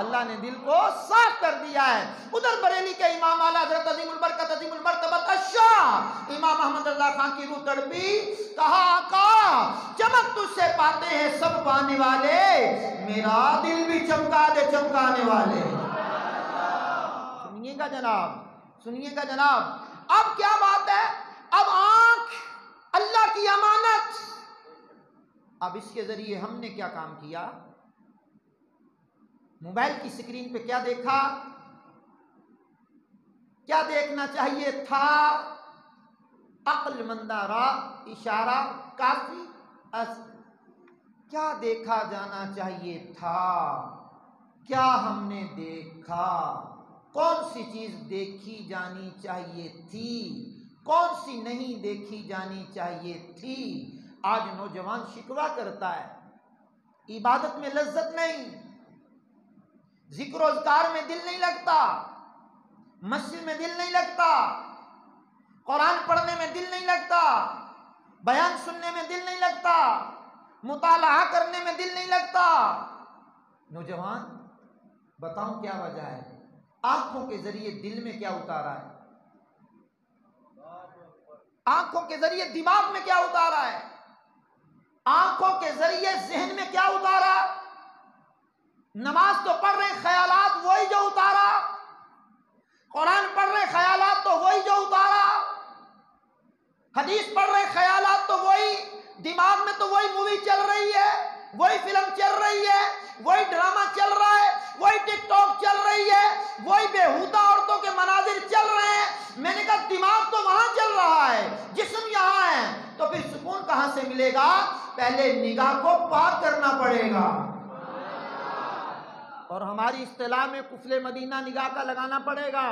اللہ نے دل کو صاف کر دیا ہے. ادھر بریلی کے امام اعلیٰ حضرت عظیم البرکت عظیم المرتبت الشاہ امام احمد رضا خان کی روح تڑپی، کہا آقا چمک تجھ سے پاتے ہیں سب پانے والے، میرا دل بھی چمکا دے چمکانے والے. سنیے گا جناب، سنیے گا جناب. اب کیا بات ہے؟ اب آنکھ اللہ کی امانت. اب اس کے ذریعے ہم نے کیا کام کیا؟ موبائل کی سکرین پہ کیا دیکھا؟ کیا دیکھنا چاہیے تھا؟ عقل مندہ راہ اشارہ کافی کیا دیکھا جانا چاہیے تھا؟ کیا ہم نے دیکھا؟ کون سی چیز دیکھی جانی چاہیے تھی؟ کون سی نہیں دیکھی جانی چاہیے تھی؟ آج نوجوان شکوہ کرتا ہے عبادت میں لذت نہیں، ذکر و اذکار میں دل نہیں لگتا، مسجد میں دل نہیں لگتا، قرآن پڑھنے میں دل نہیں لگتا، بیان سننے میں دل نہیں لگتا، مطالعہ کرنے میں دل نہیں لگتا. نوجوان بتاؤں کیا وجہ ہے؟ آنکھوں کے ذریعے دل میں کیا اتارا ہے؟ آنکھوں کے ذریعے دماغ میں کیا اتارا ہے؟ آنکھوں کے ذریعے ذہن میں کیا اتارا؟ نماز تو پڑھ رہے خیالات وہی جو اتارا، قرآن پڑھ رہے خیالات تو وہی جو اتارا، حدیث پڑھ رہے خیالات تو وہی، دماغ میں تو وہی مووی چل رہی ہے، وہی فلم چل رہی ہے، وہی ڈرامہ چل رہا ہے، وہی ٹک ٹاک چل رہی ہے، وہی بےہودہ عورتوں کے مناظر چل رہے ہیں. میں نے کہا دماغ تو وہاں چل رہا ہے، جسم یہاں ہے، تو پھر سکون کہاں سے ملے گا؟ پہلے نگاہ کو پاک کرنا پڑے گا. اور ہماری اصطلاح میں قفل مدینہ نگاہ کا لگانا پڑے گا.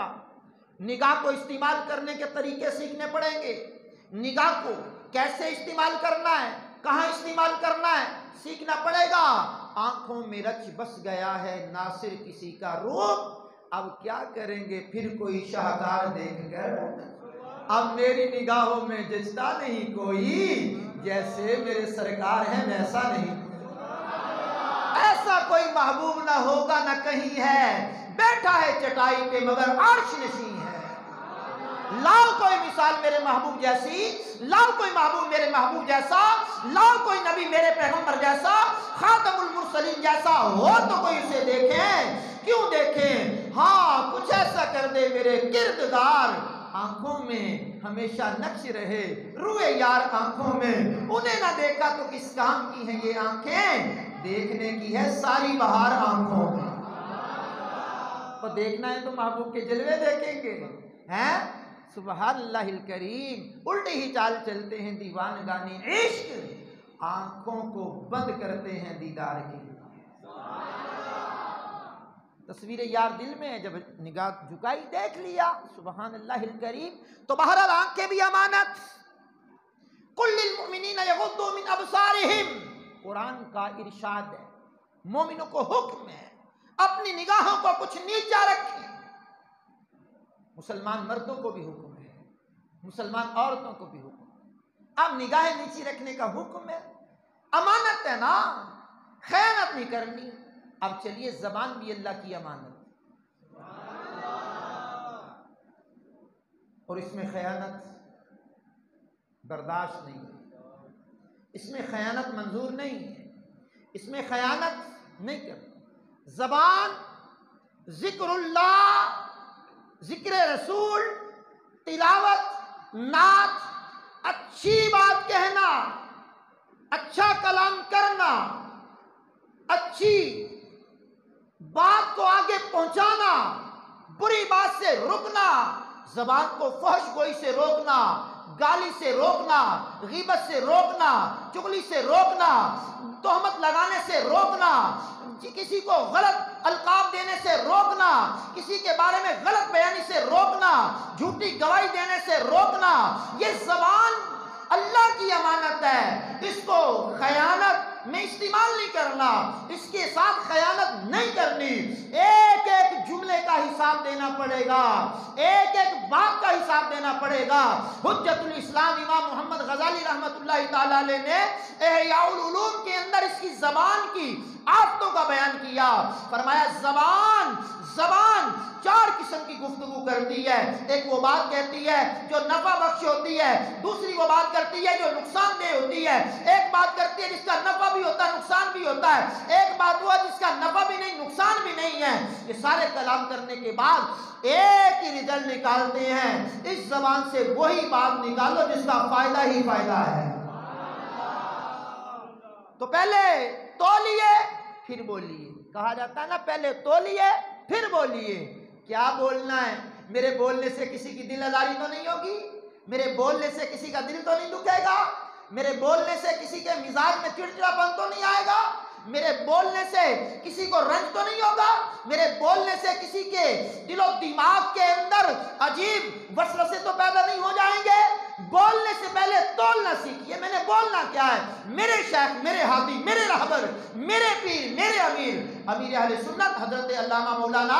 نگاہ کو استعمال کرنے کے طریقے سیکھنے پڑیں گے. نگاہ کو کیسے استعمال کرنا ہے، کہاں استعمال کرنا ہے، سیکھنا پڑے گا. آنکھوں میں رچ بس گیا ہے ناصر کسی کا روپ، اب کیا کریں گے پھر کوئی شاہکار دیکھ کر؟ اب میری نگاہوں میں جچتا نہیں کوئی، جیسے میرے سرکار ہیں ویسا نہیں. ایسا کوئی محبوب نہ ہوگا نہ کہیں ہے، بیٹھا ہے چٹائی پہ مگر عرش نشین ہے. لاؤ کوئی مثال میرے محبوب جیسی، لاؤ کوئی محبوب میرے محبوب جیسا، لاؤ کوئی نبی میرے پیغمبر جیسا، خاتم المرسلین جیسا ہو تو کوئی اسے دیکھیں. کیوں دیکھیں؟ ہاں کچھ ایسا کر دے میرے کردگار، آنکھوں میں ہمیشہ نقش رہے روئے یار آنکھوں میں. انہیں نہ دیکھا تو کس کام کی ہیں یہ آنکھیں، دیکھنے کی ہے ساری بہار آنکھوں میں. تو دیکھنا ہے تو محبوب کے جلوے دیکھیں گے ہیں. سبحان اللہ الکریم. الٹی ہی چال چلتے ہیں دیوان گانے عشق، آنکھوں کو بند کرتے ہیں دیدار کے لیے. تصویر یار دل میں ہے، جب نگاہ جھکائی دیکھ لیا. سبحان اللہ الکریم. تو بہرحال آنکھیں بھی امانت. قل للمؤمنین یغضوا من ابصارہم، قرآن کا ارشاد ہے، مومنوں کو حکم ہے اپنی نگاہوں کو کچھ نیچا رکھیں. مسلمان مردوں کو بھی حکم ہے، مسلمان عورتوں کو بھی حکم ہے. اب نگاہیں نیچی رکھنے کا حکم ہے، امانت ہے نا، خیانت نہیں کرنی. اب چلیے زبان بھی اللہ کی امانت، اور اس میں خیانت برداشت نہیں ہے، اس میں خیانت منظور نہیں ہے، اس میں خیانت نہیں کرنی. زبان ذکر اللہ، ذکر رسول، تلاوت، نعت، اچھی بات کہنا، اچھا کلام کرنا، اچھی بات کو آگے پہنچانا، بری بات سے رکنا، زبان کو فحش گوئی سے روکنا، گالی سے روکنا، غیبت سے روکنا، چغلی سے روکنا، تہمت لگانے سے روکنا، کسی کو غلط القاب دینے سے روکنا، کسی کے بارے میں غلط بیانی سے روکنا، جھوٹی گواہی دینے سے روکنا. یہ زبان اللہ کی امانت ہے، اس کو خیانت میں استعمال نہیں کرنا، اس کے ساتھ خیانت نہیں کرنی۔ ایک ایک جملے کا حساب دینا پڑے گا، ایک ایک بات کا حساب دینا پڑے گا۔ حجت الاسلام امام محمد غزالی رحمۃ اللہ تعالی علیہ نے احیاء العلوم کے اندر اس کی زبان کی آفتوں کا بیان کیا۔ فرمایا زبان چار قسم کی گفتگو کرتی ہے۔ ایک وہ بات کہتی ہے جو نفع بخش ہوتی ہے، دوسری وہ بات کرتی ہے جو نقصان دہ ہوتی ہے، ایک بات کرتی ہے جس کا نفع بھی ہوتا ہے نقصان بھی ہوتا ہے، ایک بات وہ جس کا نفع بھی نہیں نقصان بھی نہیں ہے۔ یہ سارے کلام کرنے کے بعد ایک ہی رزلٹ نکالتے ہیں، اس زبان سے وہی بات نکالو جس کا فائدہ ہی فائدہ ہے۔ تو پہلے تولیے پھر بولیے، کہا جاتا ہے نا پہلے تولیے پھر بولیے۔ کیا بولنا ہے؟ میرے بولنے سے کسی کی دل آزاری تو نہیں ہوگی، میرے بولنے سے کسی کا دل تو نہیں دکھے گا، میرے بولنے سے کسی کے مزاج میں چڑچڑاپن تو نہیں آئے گا، میرے بولنے سے کسی کو رنج تو نہیں ہوگا، میرے بولنے سے کسی کے دل و دماغ کے اندر عجیب وسوسے تو پیدا نہیں ہو جائیں گے۔ بولنے سے پہلے تولنا سیکھیے، میں نے بولنا کیا ہے۔ میرے شیخ، میرے ہادی، میرے رہبر، میرے پیر، میرے امیر اہل سنت حضرت علامہ مولانا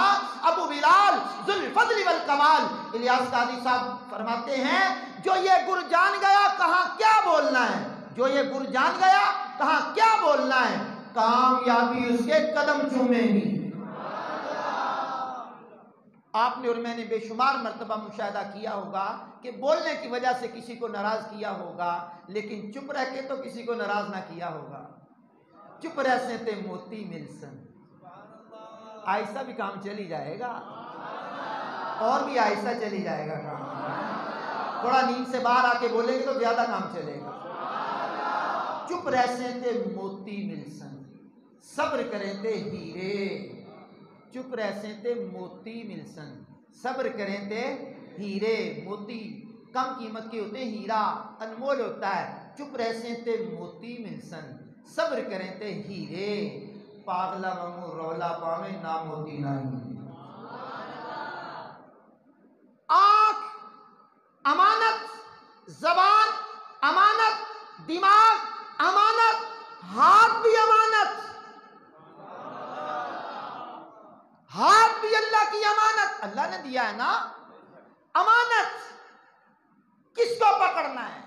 ابو بلال ذو الفضل والکمال الیاس قادری صاحب فرماتے ہیں، جو یہ گر جان گیا کہاں کیا بولنا ہے، جو یہ گر جان گیا کہاں کیا بولنا ہے، کامیابی اس کے قدم چومیں گی۔ آپ نے اور میں نے بے شمار مرتبہ مشاہدہ کیا ہوگا کہ بولنے کی وجہ سے کسی کو ناراض کیا ہوگا، لیکن چپ رہ کے تو کسی کو ناراض نہ کیا ہوگا۔ چپ رہ سے تے موتی ملسن، آہستہ بھی کام چلی جائے گا، اور بھی آہستہ چلی جائے گا کام، تھوڑا نیند سے باہر آ کے بولیں گے تو زیادہ کام چلے گا۔ چپ رہ سے تے موتی ملسن، صبر کریں تے ہیرے، چپ رہ سے تے موتی ملسن، صبر کریں تے ہیرے۔ موتی کم قیمت کے ہوتے ہیں، ہیرا انمول ہوتا ہے۔ چپ رہ سے تے موتی ملسن، صبر کریں تے ہیرے، پاگلا ممو رولا پاویں نہ موتی نہیں۔ آنکھ امانت، زبان امانت، دماغ امانت، ہاتھ بھی امانت، ہاتھ بھی اللہ کی امانت، اللہ نے دیا ہے نا امانت۔ کس کو پکڑنا ہے،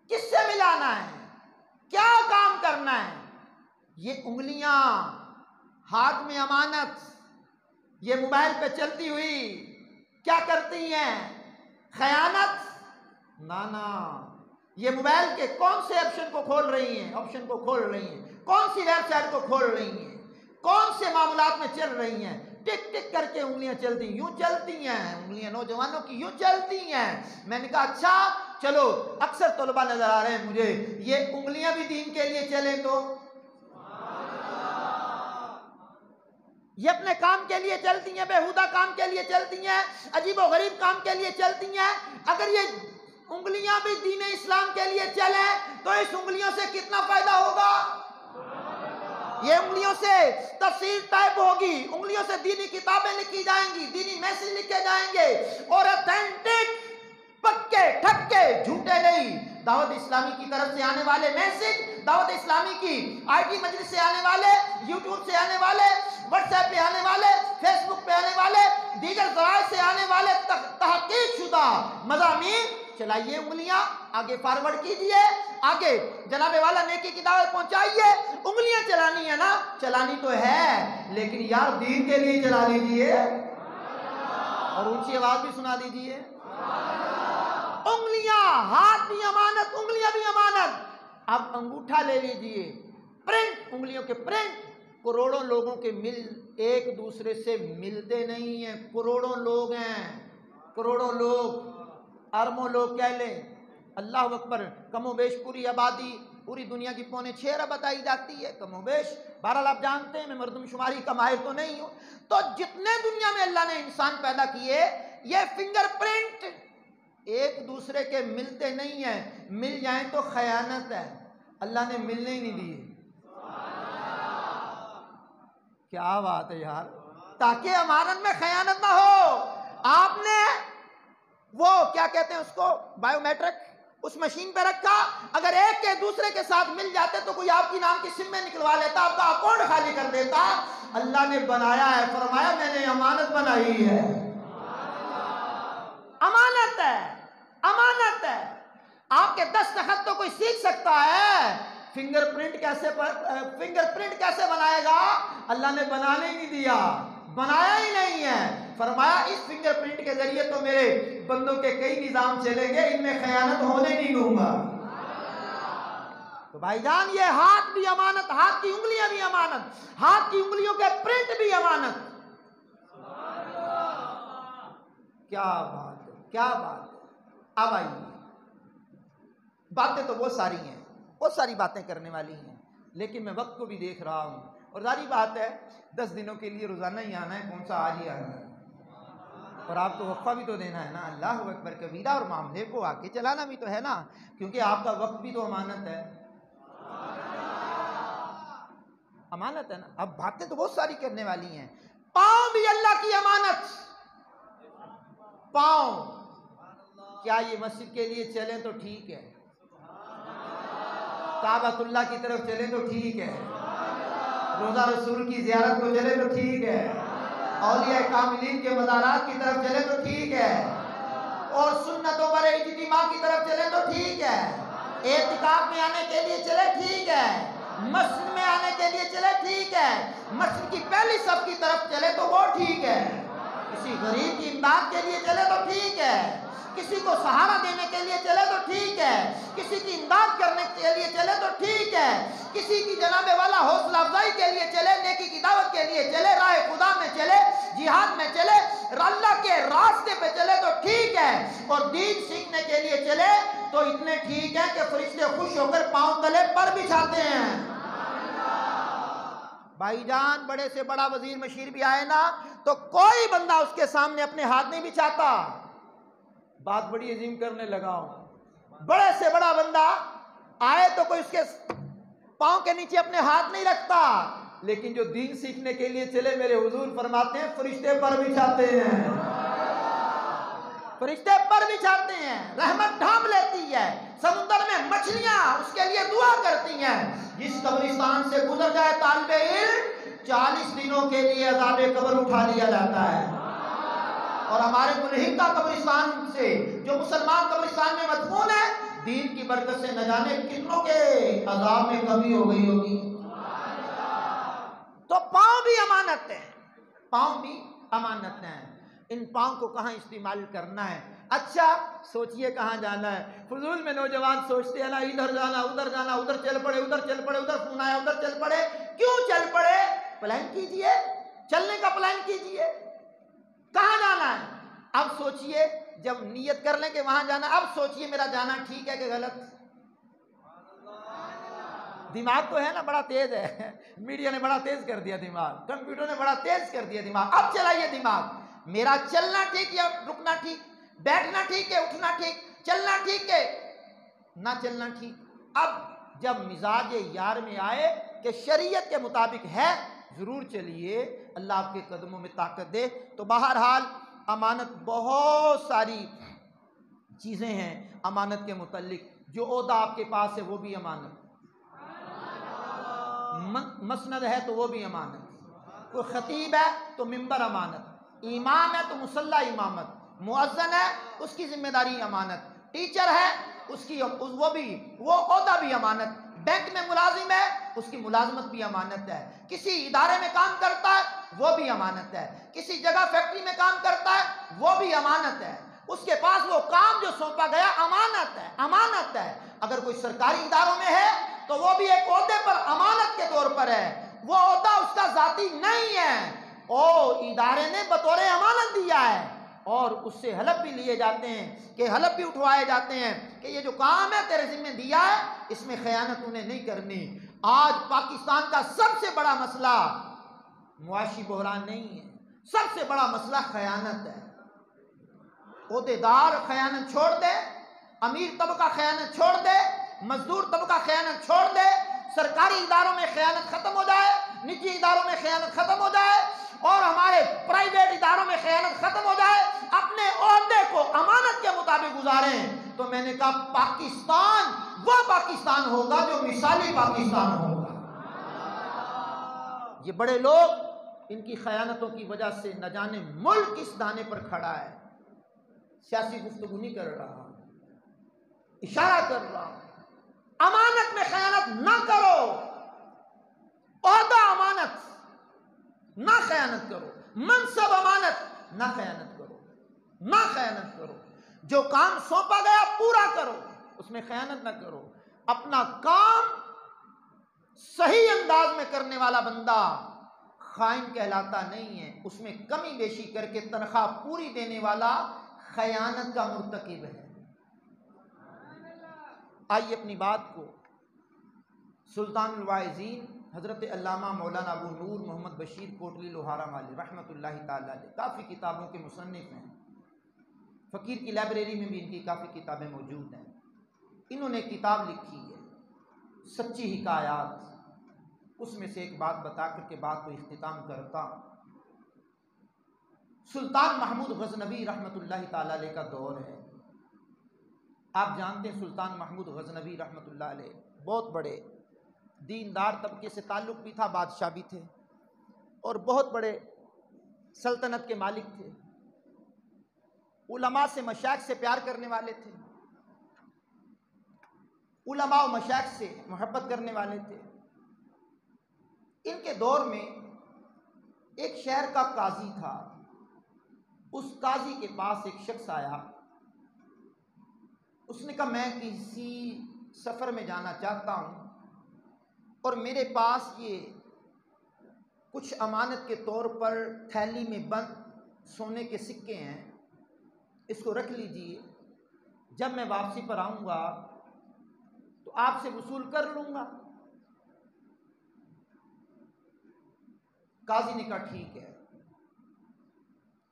کس سے ملانا ہے، کیا کام کرنا ہے، یہ انگلیاں ہاتھ میں امانت، یہ موبائل پہ چلتی ہوئی کیا کرتی ہیں، خیانت، نانا۔ یہ موبائل کے کون سے آپشن کو کھول رہی ہیں، کون سی ویب سائٹ کو کھول رہی ہیں، کون سے معاملات میں چل رہی ہیں، ٹک ٹک کر کے انگلیاں چلتی ہیں، یوں چلتی ہیں انگلیاں نوجوانوں کی، یوں چلتی ہیں۔ میں نے کہا اچھا چلو، اکثر طلباء نظر آ رہے ہیں مجھے، یہ انگلیاں بھی دین کے لیے چلیں تو یہ اپنے کام کے لیے چلتی ہیں، بےہودہ کام کے لیے چلتی ہیں، عجیب و غریب کام کے لیے چلتی ہیں۔ اگر یہ انگلیاں بھی دین اسلام کے لیے چلیں تو اس انگلیوں سے کتنا فائدہ ہوگا؟ یہ انگلیوں سے تفسیر ٹائپ ہوگی، انگلیوں سے دینی کتابیں لکھی جائیں گی، دینی میسج لکھے جائیں گے، اور اتھینٹک، پکے ٹھکے، جھوٹے نہیں۔ دعوت اسلامی کی طرف سے آنے والے میسج، دعوت اسلامی کی آئی ٹی مجلس سے آنے والے، یوٹیوب سے آنے والے، واٹس ایپ پہ آنے والے، فیس بک پہ آنے والے، دیگر ذرائع سے آنے والے تحقیق شدہ مضامین چلائیے، انگلیاں آگے فارورڈ کیجئے، آگے جناب والا نیکی کی دعوت پہنچائیے۔ انگلیاں چلانی ہے نا، چلانی تو ہے، لیکن یار دین کے لیے چلا لیجئے، اور اونچی آواز بھی سنا دیجئے۔ انگلیاں، ہاتھ بھی امانت، انگلیاں بھی امانت۔ اب انگوٹھا لے لیجئے، پرنٹ، انگلیوں کے پرنٹ، کروڑوں لوگوں کے ایک دوسرے سے ملتے نہیں ہیں، کروڑوں لوگ ہیں، کروڑوں لوگ، اربوں لوگ کہہ لیں، اللہ اکبر، کم و بیش پوری آبادی پوری دنیا کی 6.25 ارب بتائی جاتی ہے، کم و بیش، بہرحال آپ جانتے ہیں میں مردم شماری کا ماہر تو نہیں ہوں۔ تو جتنے دنیا میں اللہ نے انسان پیدا کیے، یہ فنگر پرنٹ ایک دوسرے کے ملتے نہیں ہیں، مل جائیں تو خیانت ہے، اللہ نے ملنے ہی نہیں دیے۔ کیا بات ہے یار، تاکہ امانت میں خیانت نہ ہو۔ آپ نے وہ کیا کہتے ہیں اس کو، بائیو میٹرک اس مشین پہ رکھا، اگر ایک کے دوسرے کے ساتھ مل جاتے تو کوئی آپ کی نام کی سم میں نکلوا لیتا، آپ کا اکاؤنٹ خالی کر دیتا۔ اللہ نے بنایا ہے، فرمایا میں نے امانت بنائی ہے، امانت ہے، امانت ہے۔ آپ کے دستخط تو کوئی سیکھ سکتا ہے، فنگر پرنٹ کیسے بنائے گا؟ اللہ نے بنانے نہیں دیا، بنایا ہی نہیں ہے۔ فرمایا اس فنگر پرنٹ کے ذریعے تو میرے بندوں کے کئی نظام چلیں گے، ان میں خیانت ہونے نہیں دوں گا۔ تو بھائی جان یہ ہاتھ بھی امانت، ہاتھ کی انگلیاں بھی امانت، ہاتھ کی انگلیوں کے پرنٹ بھی امانت۔ کیا بات ہے، کیا بات ہے۔ اب آئیے، باتیں تو بہت ساری ہیں، بہت ساری باتیں کرنے والی ہیں، لیکن میں وقت کو بھی دیکھ رہا ہوں، اور ظاہری بات ہے 10 دنوں کے لیے روزانہ ہی آنا ہے، کون سا آج ہی آنا ہے، اور آپ کو وقفہ بھی تو دینا ہے نا۔ اللہ اکبر کبیرہ، اور معاملے کو آگے چلانا بھی تو ہے نا، کیونکہ آپ کا وقت بھی تو امانت ہے، امانت ہے نا۔ اب باتیں تو بہت ساری کرنے والی ہیں۔ پاؤں بھی اللہ کی امانت، پاؤں کیا یہ مسجد کے لیے چلیں تو ٹھیک ہے، کعبۃ اللہ کی طرف چلیں تو ٹھیک ہے، روضہ رسول کی زیارت کو چلے تو ٹھیک ہے، اولیاء کاملین کے مزارات کی طرف چلے تو ٹھیک ہے، اور سنتوں پر اجتماع کی طرف چلے تو ٹھیک ہے، اعتکاف میں آنے کے لیے چلے ٹھیک ہے، مسجد میں آنے کے لیے چلے ٹھیک ہے، مسجد کی پہلی صف کی طرف چلے تو وہ ٹھیک ہے، کسی غریب کی امداد کے لیے چلے تو ٹھیک ہے، کسی کو سہارا دینے کے لیے چلے تو ٹھیک ہے، کسی کی امداد کرنے کے لیے چلے تو ٹھیک ہے، کسی کی جناب والا حوصلہ افزائی کے لیے چلے، نیکی کی دعوت کے لیے چلے، راہ خدا میں چلے، جہاد میں چلے، اللہ کے راستے پہ چلے تو ٹھیک ہے، اور دین سیکھنے کے لیے چلے تو اتنے ٹھیک ہے کہ فرشتے خوش ہو کر پاؤں تلے پر بچھاتے ہیں۔ بھائی جان بڑے سے بڑا وزیر مشیر بھی آئے نا تو کوئی بندہ اس کے سامنے اپنے ہاتھ نہیں بچھاتا۔ بات بڑی عظیم کرنے لگا ہوں، بڑے سے بڑا بندہ آئے تو کوئی اس کے پاؤں کے نیچے اپنے ہاتھ نہیں رکھتا، لیکن جو دین سیکھنے کے لیے چلے میرے حضور فرماتے ہیں فرشتے پر بچھاتے ہیں، فرشتے پر بچھاتے ہیں، رحمت ڈھانپ لیتی ہے، سمندر میں مچھلیاں اس کے لیے دعا کرتی ہیں۔ جس قبرستان سے گزر جائے طالب علم 40 دنوں کے لیے عذاب قبر اٹھا لیا جاتا ہے، اور ہمارے ملحد کا قبرستان سے جو مسلمان قبرستان میں مدفون ہے، دین کی برکت سے نہ جانے کتنوں کے عذاب میں کمی ہو گئی ہوگی۔ تو پاؤں بھی امانت ہے، پاؤں بھی امانت ہیں، ان پاؤں کو کہاں استعمال کرنا ہے۔ اچھا سوچئے کہاں جانا ہے، فضول میں نوجوان سوچتے ہیں نا ادھر جانا ادھر جانا، ادھر چل پڑے ادھر چل پڑے، ادھر فون آیا ادھر چل پڑے۔ کیوں چل پڑے؟ پلان کیجئے، چلنے کا پلان کیجئے، کہاں جانا ہے۔ اب سوچئے جب نیت کر لیں کہ وہاں جانا، اب سوچئے میرا جانا ٹھیک ہے کہ غلط۔ دماغ تو ہے نا بڑا تیز ہے، میڈیا نے بڑا تیز کر دیا دماغ، کمپیوٹر نے بڑا تیز کر دیا دماغ۔ اب چلائیے دماغ، میرا چلنا ٹھیک یا رکنا ٹھیک، بیٹھنا ٹھیک ہے اٹھنا ٹھیک، چلنا ٹھیک ہے نہ چلنا ٹھیک۔ اب جب مزاج یار میں آئے کہ شریعت کے مطابق ہے ضرور چلیے، اللہ آپ کے قدموں میں طاقت دے۔ تو بہرحال امانت بہت ساری چیزیں ہیں امانت کے متعلق، جو عہدہ آپ کے پاس ہے وہ بھی امانت، مسند ہے تو وہ بھی امانت، کوئی خطیب ہے تو ممبر امانت، امام ہے تو مصلی امامت، مؤذن ہے اس کی ذمہ داری امانت، ٹیچر ہے اس کی وہ عہدہ بھی امانت، بینک میں ملازم ہے اس کی ملازمت بھی امانت ہے، کسی ادارے میں کام کرتا ہے وہ بھی امانت ہے، کسی جگہ فیکٹری میں کام کرتا ہے وہ بھی امانت ہے، اس کے پاس وہ کام جو سونپا گیا امانت ہے، امانت ہے۔ اگر کوئی سرکاری اداروں میں ہے تو وہ بھی ایک عہدے پر امانت کے طور پر ہے، وہ عہدہ اس کا ذاتی نہیں ہے، اور ادارے نے بطور امانت دیا ہے، اور اس سے حلف بھی لیے جاتے ہیں کہ حلف بھی اٹھوائے جاتے ہیں کہ یہ جو کام ہے تیرے ذمہ دیا ہے اس میں خیانت انہیں نہیں کرنی۔ آج پاکستان کا سب سے بڑا مسئلہ معاشی بحران نہیں ہے، سب سے بڑا مسئلہ خیانت ہے۔ عہدیدار خیانت چھوڑ دے، امیر طبقہ خیانت چھوڑ دے، مزدور طبقہ خیانت چھوڑ دے، سرکاری اداروں میں خیانت ختم ہو جائے، نجی اداروں میں خیانت ختم ہو جائے، اور ہمارے پرائیویٹ اداروں میں خیانت ختم ہو جائے، اپنے عہدے کو امانت کے مطابق گزاریں۔ تو میں نے کہا پاکستان وہ پاکستان ہوگا جو مثالی پاکستان ہوگا۔ یہ بڑے لوگ ان کی خیانتوں کی وجہ سے نہ جانے ملک کس دانے پر کھڑا ہے۔ سیاسی گفتگو نہیں کر رہا، اشارہ کر رہا ہوں، امانت میں خیانت نہ کرو، عہدہ امانت نہ خیانت کرو، منصب امانت نہ خیانت کرو، نہ خیانت کرو، جو کام سونپا گیا پورا کرو، اس میں خیانت نہ کرو۔ اپنا کام صحیح انداز میں کرنے والا بندہ خائن کہلاتا نہیں ہے، اس میں کمی بیشی کر کے تنخواہ پوری دینے والا خیانت کا مرتکب ہے۔ آئیے اپنی بات کو سلطان الواعظین حضرت علامہ مولانا ابو نور محمد بشیر کوٹلی لوہارا مالی رحمۃ اللہ تعالی علیہ، کافی کتابوں کے مصنف ہیں، فقیر کی لائبریری میں بھی ان کی کافی کتابیں موجود ہیں۔ انہوں نے کتاب لکھی ہے سچی حکایات، اس میں سے ایک بات بتا کر کے بات کو اختتام کرتا۔ سلطان محمود غزنوی رحمۃ اللہ تعالی علیہ کا دور ہے۔ آپ جانتے ہیں سلطان محمود غزنوی رحمۃ اللہ علیہ بہت بڑے دیندار طبقے سے تعلق بھی تھا، بادشاہ بھی تھے، اور بہت بڑے سلطنت کے مالک تھے، علماء سے مشائخ سے پیار کرنے والے تھے، علماء و مشائخ سے محبت کرنے والے تھے۔ ان کے دور میں ایک شہر کا قاضی تھا، اس قاضی کے پاس ایک شخص آیا، اس نے کہا میں کسی سفر میں جانا چاہتا ہوں اور میرے پاس یہ کچھ امانت کے طور پر تھیلی میں بند سونے کے سکے ہیں، اس کو رکھ لیجئے، جب میں واپسی پر آؤں گا تو آپ سے وصول کر لوں گا۔ قاضی نے کہا ٹھیک ہے،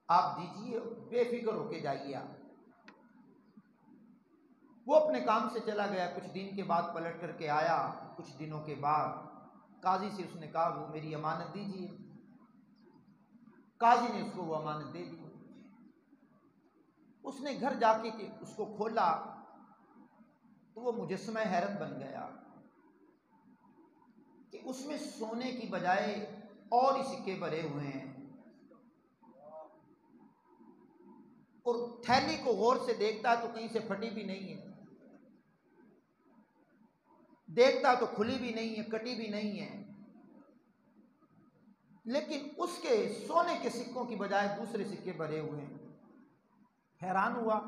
آپ دیجئے، بے فکر ہو کے جائیے آپ۔ وہ اپنے کام سے چلا گیا، کچھ دن کے بعد پلٹ کر کے آیا، کچھ دنوں کے بعد قاضی سے اس نے کہا وہ میری امانت دیجئے۔ قاضی نے اس کو وہ امانت دے دی۔ اس نے گھر جا کے اس کو کھولا تو وہ مجسمہ حیرت بن گیا کہ اس میں سونے کی بجائے اور ہی سکے بھرے ہوئے ہیں، اور تھیلی کو غور سے دیکھتا تو کہیں سے پھٹی بھی نہیں ہے، دیکھتا تو کھلی بھی نہیں ہے، کٹی بھی نہیں ہے، لیکن اس کے سونے کے سکوں کی بجائے دوسرے سکے بھرے ہوئے ہیں۔ حیران ہوا،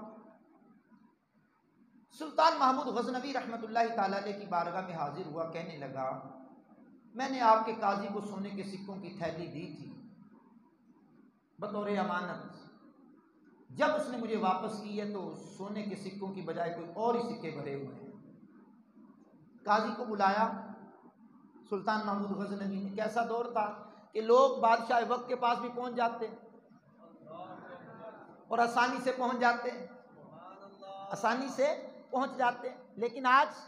سلطان محمود غزنوی رحمۃ اللہ تعالی علیہ کی بارگاہ میں حاضر ہوا، کہنے لگا میں نے آپ کے قاضی کو سونے کے سکوں کی تھیلی دی تھی بطور امانت، جب اس نے مجھے واپس کی ہے تو سونے کے سکوں کی بجائے کوئی اور ہی سکے بھرے ہوئے ہیں۔ قاضی کو بلایا سلطان محمود غزنوی نے، کیسا دور تھا کہ لوگ بادشاہ وقت کے پاس بھی پہنچ جاتے اور آسانی سے پہنچ جاتے، آسانی سے پہنچ جاتے، لیکن آج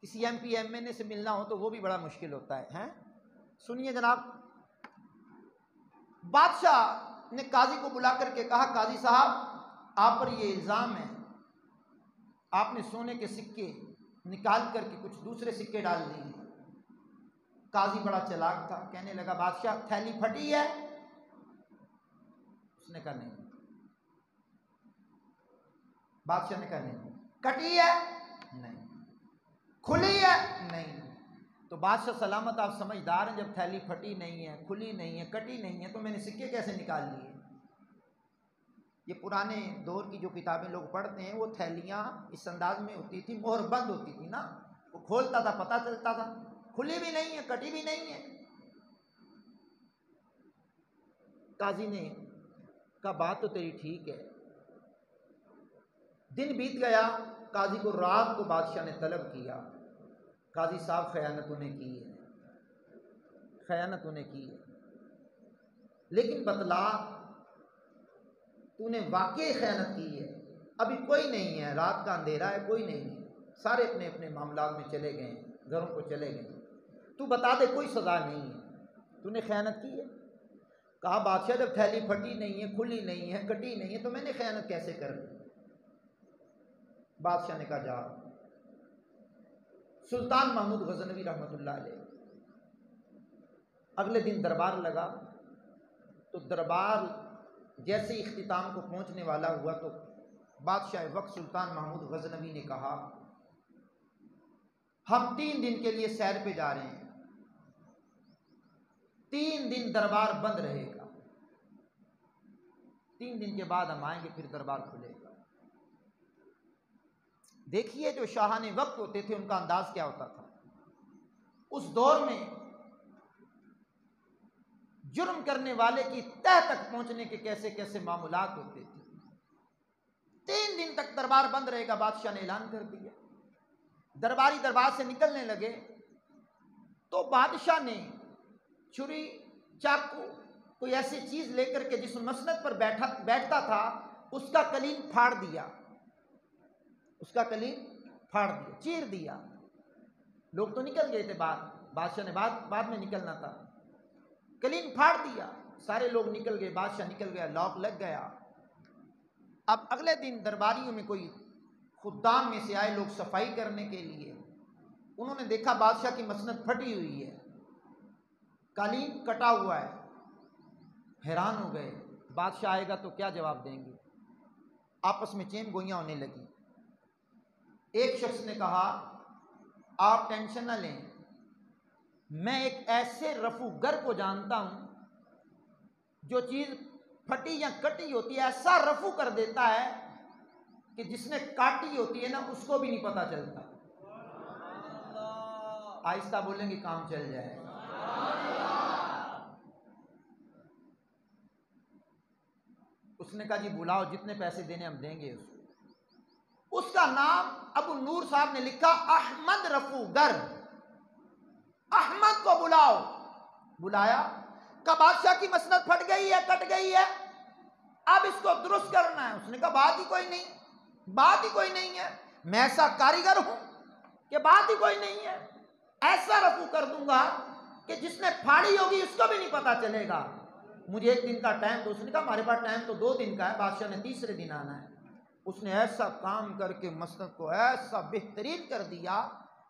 کسی ایم پی ایم این اے سے ملنا ہو تو وہ بھی بڑا مشکل ہوتا ہے۔ سنیے جناب، بادشاہ نے قاضی کو بلا کر کے کہا قاضی صاحب آپ پر یہ الزام ہے، آپ نے سونے کے سکے نکال کر کے کچھ دوسرے سکے ڈال دیے۔ قاضی بڑا چلاک تھا، کہنے لگا بادشاہ تھیلی پھٹی ہے؟ اس نے کہا نہیں۔ بادشاہ نے کہا نہیں۔ کٹی ہے؟ نہیں۔ کھلی ہے؟ نہیں۔ تو بادشاہ سلامت آپ سمجھدار ہیں، جب تھیلی پھٹی نہیں ہے، کھلی نہیں ہے، کٹی نہیں ہے تو میں نے سکے کیسے نکال لیے؟ یہ پرانے دور کی جو کتابیں لوگ پڑھتے ہیں وہ تھیلیاں اس انداز میں ہوتی تھی، مہر بند ہوتی تھی نا، وہ کھولتا تھا پتہ چلتا تھا، کھلی بھی نہیں ہے، کٹی بھی نہیں ہے۔ قاضی نے کہا بات تو تیری ٹھیک ہے۔ دن بیت گیا، قاضی کو رات کو بادشاہ نے طلب کیا، قاضی صاحب خیانت انہیں کی ہے، خیانت انہیں کی ہے، لیکن بتلا تو نے واقعی خیانت کی ہے؟ ابھی کوئی نہیں ہے، رات کا اندھیرا ہے، کوئی نہیں ہے، سارے اپنے اپنے معاملات میں چلے گئے، گھروں کو چلے گئے، تو بتا دے کوئی سزا نہیں ہے، تو نے خیانت کی ہے؟ کہا بادشاہ جب تھیلی پھٹی نہیں ہے، کھلی نہیں ہے، کٹی نہیں ہے تو میں نے خیانت کیسے کر دی؟ بادشاہ نے کہا جا۔ سلطان محمود غزنوی رحمۃ اللہ علیہ اگلے دن دربار لگا، تو دربار جیسے ہی اختتام کو پہنچنے والا ہوا تو بادشاہ وقت سلطان محمود غزنوی نے کہا ہم 3 دن کے لیے سیر پہ جا رہے ہیں، 3 دن دربار بند رہے گا، 3 دن کے بعد ہم آئیں گے، پھر دربار کھلے گا۔ دیکھیے جو شاہان وقت ہوتے تھے ان کا انداز کیا ہوتا تھا۔ اس دور میں جرم کرنے والے کی تہ تک پہنچنے کے کیسے کیسے معاملات ہوتے تھے۔ 3 دن تک دربار بند رہے گا، بادشاہ نے اعلان کر دیا۔ درباری دربار سے نکلنے لگے تو بادشاہ نے چھری، چاقو، کوئی ایسی چیز لے کر کے جس مسند پر بیٹھتا تھا اس کا کلیم پھاڑ دیا، اس کا کلیم پھاڑ دیا، چیر دیا۔ لوگ تو نکل گئے تھے، بادشاہ نے بعد میں نکلنا تھا، کلیم پھاڑ دیا، سارے لوگ نکل گئے، بادشاہ نکل گیا، لاک لگ گیا۔ اب اگلے دن درباریوں میں کوئی خدام میں سے آئے لوگ صفائی کرنے کے لیے، انہوں نے دیکھا بادشاہ کی مسند پھٹی ہوئی ہے، قالین کٹا ہوا ہے، حیران ہو گئے، بادشاہ آئے گا تو کیا جواب دیں گے؟ آپس میں چین گوئیاں ہونے لگی۔ ایک شخص نے کہا آپ ٹینشن نہ لیں، میں ایک ایسے رفوگر کو جانتا ہوں جو چیز پھٹی یا کٹی ہوتی ہے ایسا رفو کر دیتا ہے کہ جس نے کاٹی ہوتی ہے نا اس کو بھی نہیں پتا چلتا۔ آہستہ بولیں گے کام چل جائے۔ اس نے کہا جی بلاؤ، جتنے پیسے دینے ہم دیں گے۔ اس کا نام ابو نور صاحب نے لکھا احمد رفوگر، احمد کو بلاؤ۔ بلایا، کہا بادشاہ کی مسند پھٹ گئی ہے، کٹ گئی ہے، اب اس کو درست کرنا ہے۔ اس نے کہا بات ہی کوئی نہیں، بات ہی کوئی نہیں ہے، میں ایسا کاریگر ہوں کہ بات ہی کوئی نہیں ہے، ایسا رفو کر دوں گا کہ جس نے پھاڑی ہوگی اس کو بھی نہیں پتا چلے گا، مجھے 1 دن کا ٹائم دو۔ اس نے کہا ہمارے پاس ٹائم تو 2 دن کا ہے، بادشاہ نے تیسرے دن آنا ہے۔ اس نے ایسا کام کر کے مسند کو ایسا بہترین کر دیا،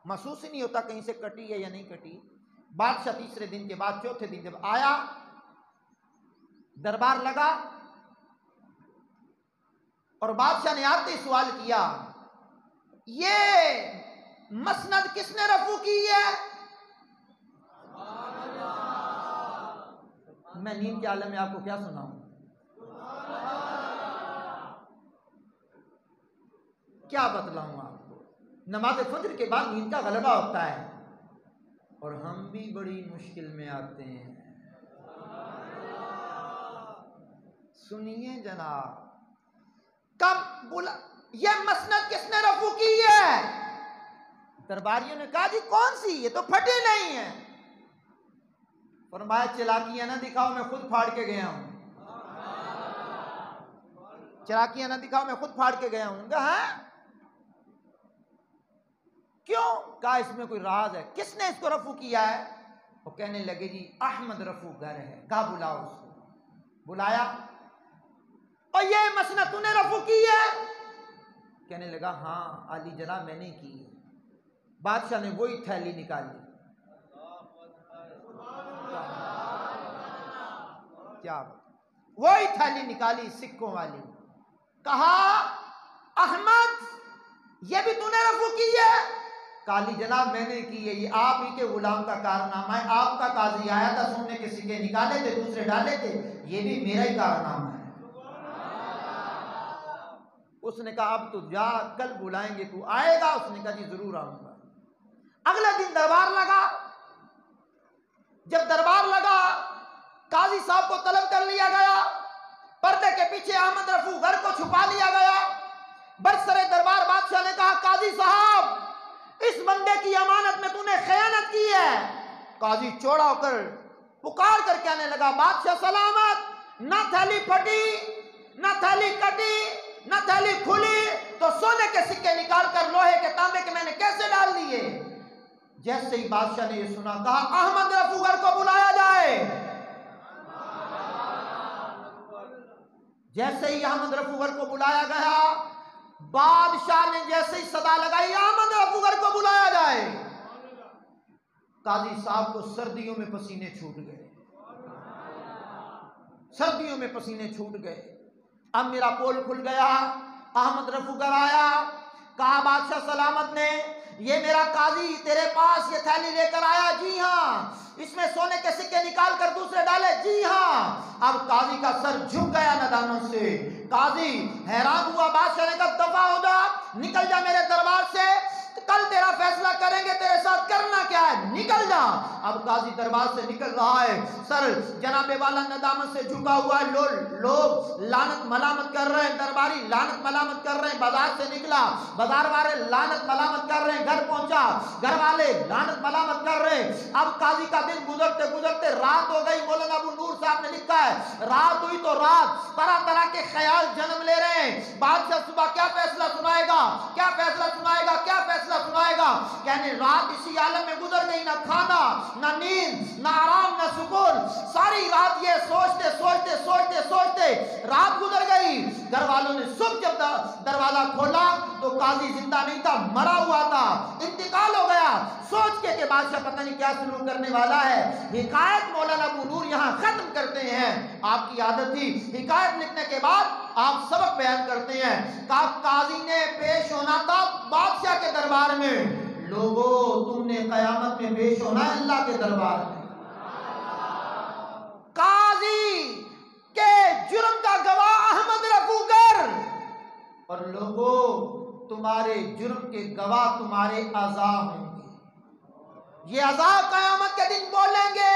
محسوس ہی نہیں ہوتا کہیں سے کٹی ہے یا نہیں کٹی۔ بادشاہ تیسرے دن کے بعد چوتھے دن جب آیا، دربار لگا، اور بادشاہ نے آتے ہی سوال کیا یہ مسند کس نے رفو کی ہے؟ میں نیند کے عالم میں آپ کو کیا سناؤں؟ کیا بتلاؤں آپ کو؟ نماز فجر کے بعد نیند کا غلبہ ہوتا ہے اور ہم بھی بڑی مشکل میں آتے ہیں۔ سنیے جناب، کب بولا یہ مسند کس نے رفو کی ہے؟ درباریوں نے کہا جی کون سی، یہ تو پھٹی نہیں ہے۔ فرمایا چلاکیاں نہ دکھاؤ، میں خود پھاڑ کے گیا ہوں، چلاکیاں نہ دکھاؤ، میں خود پھاڑ کے گیا ہوں۔ کہا کیوں؟ کہا اس میں کوئی راز ہے۔ کس نے اس کو رفو کیا ہے؟ وہ کہنے لگے جی احمد رفوگر ہے۔ کہا بلاؤ اس کو۔ بلایا، اور یہ مسند تو نے رفو کی ہے؟ کہنے لگا ہاں عالی جناب میں نے کی ہے۔ بادشاہ نے وہی تھیلی نکالی، کیا وہی تھیلی نکالی سکوں والی، کہا احمد یہ بھی تو نے رفو کی ہے؟ کالی جناب میں نے کی ہے، یہ آپ ہی کے غلام کا کارنامہ ہے، آپ کا قاضی آیا تھا، سونے کے سکے نکالے تھے، دوسرے ڈالے تھے، یہ بھی میرا ہی کارنامہ ہے۔ اس نے کہا اب تو جا، کل بلائیں گے، تو آئے گا؟ اس نے کہا جی ضرور آؤں گا۔ اگلے دن دربار لگا۔ جب دربار لگا قاضی صاحب کو طلب کر لیا گیا، پردے کے پیچھے احمد رفوگر کو چھپا لیا گیا۔ برسر دربار بادشاہ نے کہا قاضی صاحب اس بندے کی امانت میں تو نے خیانت کی ہے۔ قاضی چوڑا ہو کر پکار کر کہنے لگا بادشاہ سلامت، نہ تھیلی پھٹی، نہ تھیلی کٹی، نہ تھیلی کھلی، تو سونے کے سکے نکال کر لوہے کے تانبے کے میں نے کیسے ڈال دیے؟ جیسے ہی بادشاہ نے یہ سنا کہا احمد رفوگر کو بلایا جائے۔ جیسے ہی احمد رفوگر کو بلایا گیا، بادشاہ نے جیسے ہی صدا لگائی احمد رفوگر کو بلایا جائے، قاضی صاحب کو سردیوں میں پسینے چھوٹ گئے، سردیوں میں پسینے چھوٹ گئے۔ اب میرا پول کھل گیا، احمد رفوگر آیا، کہا بادشاہ سلامت نے یہ میرا قاضی تیرے پاس یہ تھیلی لے کر آیا، جی ہاں، اس میں سونے کے سکے نکال کر دوسرے ڈالے، جی ہاں۔ اب قاضی کا سر جھک گیا ندامت سے، قاضی حیران ہوا، بادشاہ نے کہا دفع ہو جا، نکل جا میرے دربار سے، کل تیرا فیصلہ کریں گے تیرے ساتھ کرنا کیا ہے، نکل جا۔ اب قاضی دربار سے نکل رہا ہے، سر جناب والا ندامت سے جھکا ہوا ہے، لوگ لعنت ملامت کر رہے ہیں، درباری لعنت ملامت کر رہے ہیں، بازار سے نکلا، بازار والے لعنت ملامت کر رہے ہیں، گھر پہنچا، گھر والے لعنت ملامت کر رہے ہیں۔ اب قاضی کا دن گزرتے گزرتے رات ہو گئی، مولانا ابو نور صاحب نے لکھا ہے رات ہوئی تو رات، طرح طرح کے خیال جنم لے رہے ہیں، بادشاہ صبح کیا فیصلہ سنائے گا، کیا فیصلہ سنائے گا، کیا فیصلہ سنائے گا، کہنے رات اسی عالم میں گزر گئی، نہ کھانا نہ نیند نہ آرام نہ سکون، ساری رات یہ سوچتے سوچتے سوچتے سوچتے رات گزر گئی۔ گھر والوں نے صبح جب دروازہ کھولا تو قاضی زندہ نہیں تھا، مرا ہوا تھا، انتقال ہو گیا۔ سوچ کے کہ بادشاہ پتہ نہیں کیا سلوک کرنے والا ہے، حکایت مولانا ابو نور یہاں ختم کرتے ہیں۔ آپ کی عادت تھی حکایت لکھنے کے بعد آپ سبق بیان کرتے ہیں۔ قاضی نے پیش ہونا تھا بادشاہ کے دربار میں، لوگوں تم نے قیامت میں پیش ہونا ہے اللہ کے دربار میں۔ قاضی کے جرم کا گواہ احمد رفوگر، اور لوگوں تمہارے جرم کے گواہ تمہارے اعضاء ہوں گے، یہ اعضاء قیامت کے دن بولیں گے۔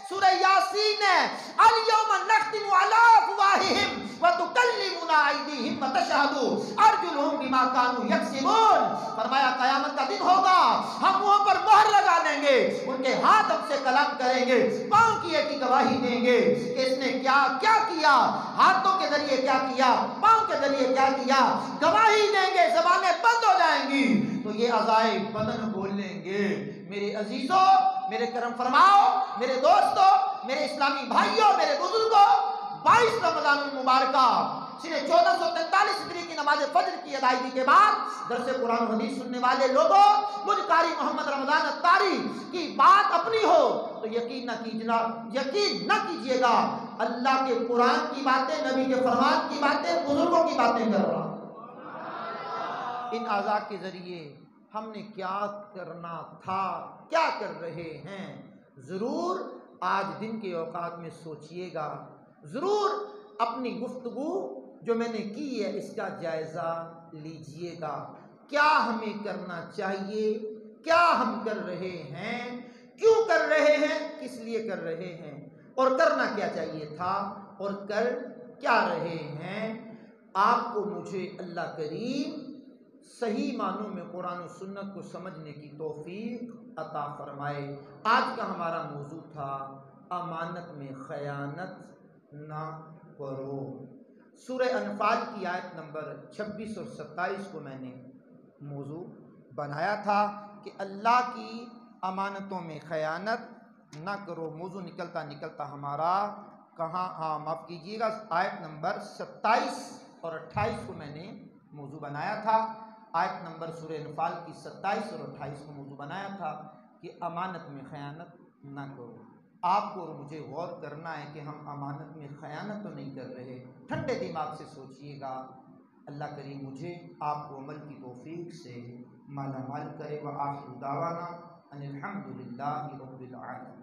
سورہ یاسین ہے، الیوم نختم علی افواہہم وتکلمنا ایدیہم وتشہد ارجلہم بما کانوا یکسبون۔ فرمایا قیامت کا دن ہوگا، ہم منہوں پر مہر لگا دیں گے، ان کے ہاتھ ہم سے کلام کریں گے، پاؤں کی ایک گواہی دیں گے کہ اس نے کیا کیا کیا، ہاتھوں کے ذریعے کیا کیا، پاؤں کے ذریعے کیا کیا، گواہی دیں گے، زبانیں بند ہو جائیں گی تو یہ اعضائے بدن بولیں گے۔ میرے عزیزوں، میرے کرم فرماؤ، میرے دوستوں، میرے اسلامی بھائیوں، میرے بزرگوں، 22 رمضان المبارکہ سنہ 1443 ہجری کی نماز فجر کی ادائیگی کے بعد درس قرآن و حدیث سننے والے لوگوں، مجھ قاری محمد رمضان اتاری کی بات اپنی ہو تو یقین نہ کیجیے گا، اللہ کے قرآن کی باتیں، نبی کے فرمان کی باتیں، بزرگوں کی باتیں کر رہا ہوں۔ ان اعضاء کے ذریعے ہم نے کیا کرنا تھا، کیا کر رہے ہیں، ضرور آج دن کے اوقات میں سوچئے گا، ضرور اپنی گفتگو جو میں نے کی ہے اس کا جائزہ لیجئے گا، کیا ہمیں کرنا چاہیے، کیا ہم کر رہے ہیں، کیوں کر رہے ہیں، کس لیے کر رہے ہیں، اور کرنا کیا چاہیے تھا اور کر کیا رہے ہیں۔ آپ کو مجھے اللہ کریم صحیح معنوں میں قرآن و سنت کو سمجھنے کی توفیق عطا فرمائے۔ آج کا ہمارا موضوع تھا امانت میں خیانت نہ کرو۔ سورہ انفال کی آیت نمبر 26 اور 27 کو میں نے موضوع بنایا تھا کہ اللہ کی امانتوں میں خیانت نہ کرو۔ موضوع نکلتا ہمارا کہاں، معاف کیجیے گا، آیت نمبر 27 اور 28 کو میں نے موضوع بنایا تھا۔ آیت نمبر سورہ انفال کی 27 اور 28 کو موضوع بنایا تھا کہ امانت میں خیانت نہ کرو۔ آپ کو اور مجھے غور کرنا ہے کہ ہم امانت میں خیانت تو نہیں کر رہے۔ ٹھنڈے دماغ سے سوچئے گا، اللہ کریم مجھے آپ کو عمل کی توفیق سے مالا مال کرے۔ وآخر دعوانا ان الحمد للہ رب العالمین۔